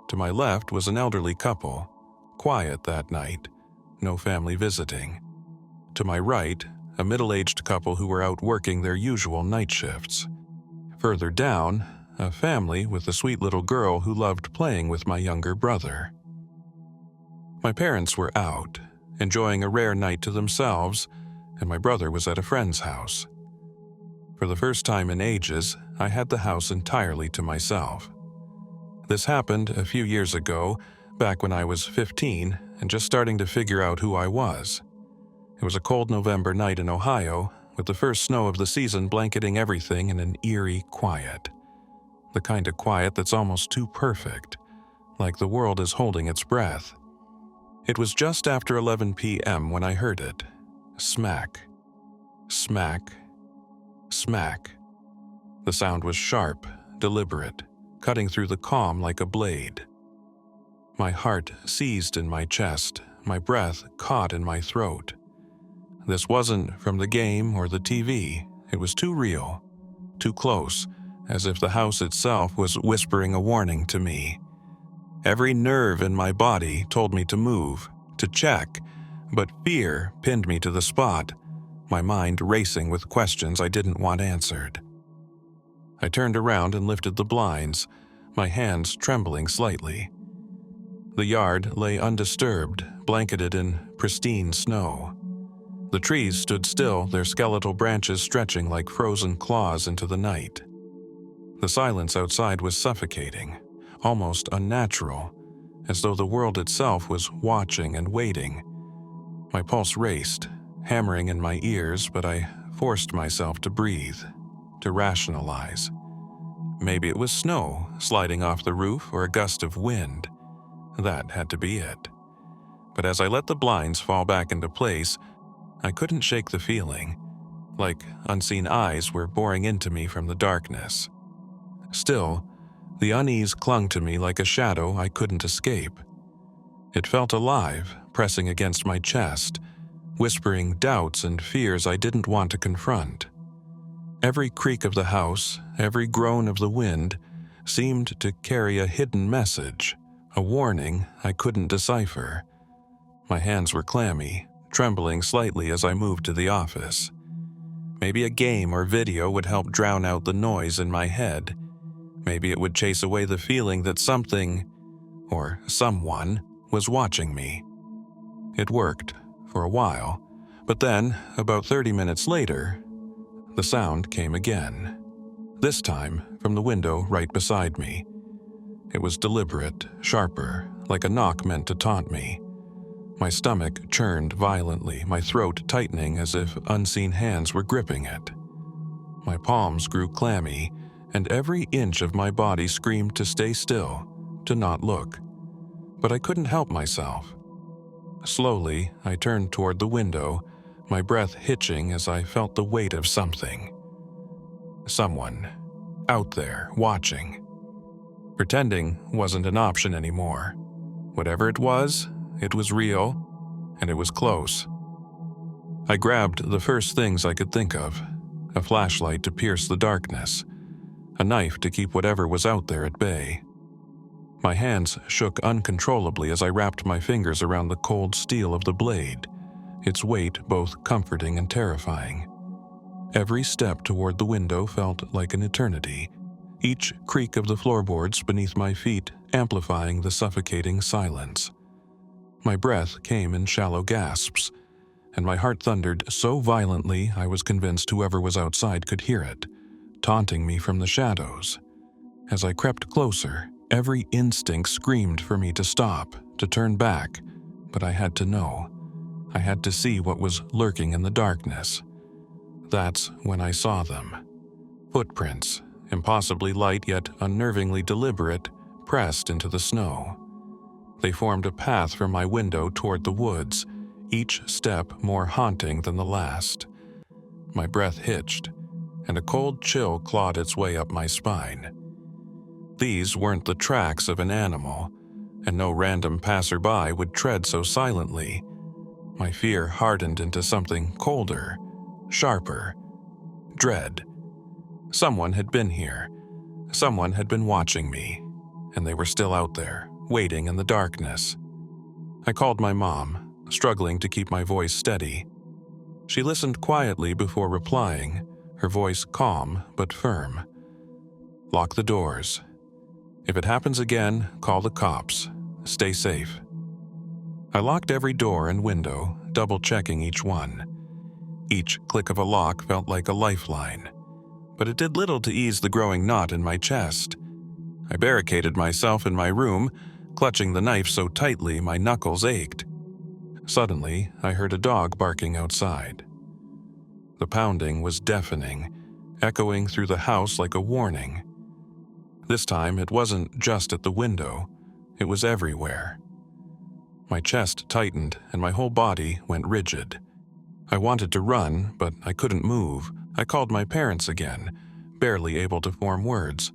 Speaker 1: To my left was an elderly couple, quiet that night, no family visiting. To my right, a middle-aged couple who were out working their usual night shifts. Further down, a family with a sweet little girl who loved playing with my younger brother. My parents were out, enjoying a rare night to themselves, and my brother was at a friend's house. For the first time in ages, I had the house entirely to myself. This happened a few years ago, back when I was 15 and just starting to figure out who I was. It was a cold November night in Ohio, with the first snow of the season blanketing everything in an eerie quiet. The kind of quiet that's almost too perfect, like the world is holding its breath. It was just after 11 p.m. when I heard it. Smack. Smack. Smack. The sound was sharp, deliberate, cutting through the calm like a blade. My heart seized in my chest, my breath caught in my throat. This wasn't from the game or the TV. It was too real, too close, as if the house itself was whispering a warning to me. Every nerve in my body told me to move, to check, but fear pinned me to the spot, my mind racing with questions I didn't want answered. I turned around and lifted the blinds, my hands trembling slightly. The yard lay undisturbed, blanketed in pristine snow. The trees stood still, their skeletal branches stretching like frozen claws into the night. The silence outside was suffocating, almost unnatural, as though the world itself was watching and waiting. My pulse raced, hammering in my ears, but I forced myself to breathe, to rationalize. Maybe it was snow sliding off the roof or a gust of wind. That had to be it. But as I let the blinds fall back into place, I couldn't shake the feeling, like unseen eyes were boring into me from the darkness. Still, the unease clung to me like a shadow I couldn't escape. It felt alive, pressing against my chest, whispering doubts and fears I didn't want to confront. Every creak of the house, every groan of the wind, seemed to carry a hidden message, a warning I couldn't decipher. My hands were clammy, trembling slightly as I moved to the office. Maybe a game or video would help drown out the noise in my head. Maybe it would chase away the feeling that something, or someone, was watching me. It worked, for a while, but then, about 30 minutes later, the sound came again. This time, from the window right beside me. It was deliberate, sharper, like a knock meant to taunt me. My stomach churned violently, my throat tightening as if unseen hands were gripping it. My palms grew clammy, and every inch of my body screamed to stay still, to not look. But I couldn't help myself. Slowly, I turned toward the window, my breath hitching as I felt the weight of something. Someone, out there, watching. Pretending wasn't an option anymore. Whatever it was real, and it was close. I grabbed the first things I could think of, a flashlight to pierce the darkness, a knife to keep whatever was out there at bay. My hands shook uncontrollably as I wrapped my fingers around the cold steel of the blade, its weight both comforting and terrifying. Every step toward the window felt like an eternity, each creak of the floorboards beneath my feet amplifying the suffocating silence. My breath came in shallow gasps, and my heart thundered so violently I was convinced whoever was outside could hear it, taunting me from the shadows. As I crept closer, every instinct screamed for me to stop, to turn back, but I had to know. I had to see what was lurking in the darkness. That's when I saw them. Footprints, impossibly light yet unnervingly deliberate, pressed into the snow. They formed a path from my window toward the woods, each step more haunting than the last. My breath hitched, and a cold chill clawed its way up my spine. These weren't the tracks of an animal, and no random passerby would tread so silently. My fear hardened into something colder, sharper, dread. Someone had been here. Someone had been watching me, and they were still out there, waiting in the darkness. I called my mom, struggling to keep my voice steady. She listened quietly before replying, her voice calm but firm. "Lock the doors. If it happens again, call the cops. Stay safe." I locked every door and window, double-checking each one. Each click of a lock felt like a lifeline, but it did little to ease the growing knot in my chest. I barricaded myself in my room, clutching the knife so tightly my knuckles ached. Suddenly, I heard a dog barking outside. The pounding was deafening, echoing through the house like a warning. This time, it wasn't just at the window, it was everywhere. My chest tightened and my whole body went rigid. I wanted to run, but I couldn't move. I called my parents again, barely able to form words.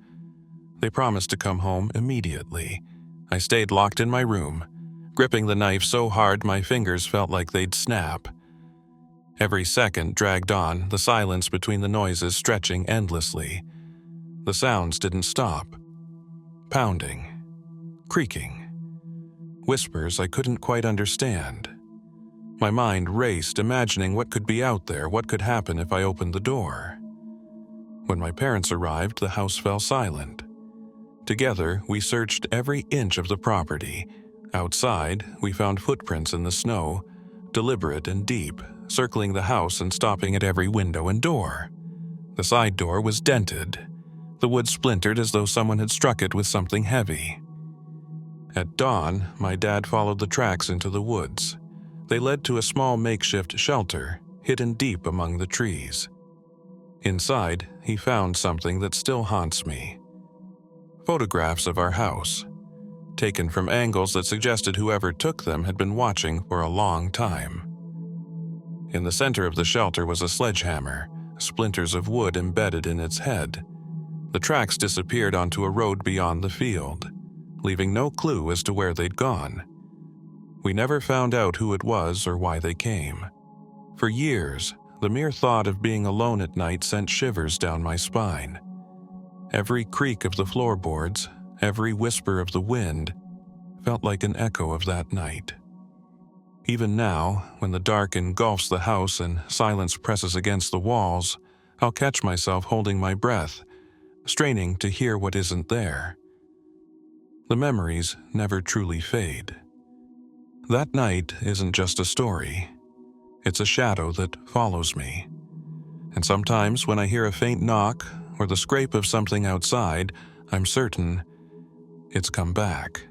Speaker 1: They promised to come home immediately. I stayed locked in my room, gripping the knife so hard my fingers felt like they'd snap. Every second dragged on, the silence between the noises stretching endlessly. The sounds didn't stop. Pounding. Creaking. Whispers I couldn't quite understand. My mind raced, imagining what could be out there, what could happen if I opened the door. When my parents arrived, the house fell silent. Together, we searched every inch of the property. Outside, we found footprints in the snow, deliberate and deep, circling the house and stopping at every window and door. The side door was dented. The wood splintered as though someone had struck it with something heavy. At dawn, my dad followed the tracks into the woods. They led to a small makeshift shelter, hidden deep among the trees. Inside, he found something that still haunts me. Photographs of our house, taken from angles that suggested whoever took them had been watching for a long time. In the center of the shelter was a sledgehammer, splinters of wood embedded in its head. The tracks disappeared onto a road beyond the field, leaving no clue as to where they'd gone. We never found out who it was or why they came. For years, the mere thought of being alone at night sent shivers down my spine. Every creak of the floorboards, every whisper of the wind, felt like an echo of that night. Even now, when the dark engulfs the house and silence presses against the walls, I'll catch myself holding my breath, straining to hear what isn't there. The memories never truly fade. That night isn't just a story. It's a shadow that follows me. And sometimes when I hear a faint knock or the scrape of something outside, I'm certain it's come back.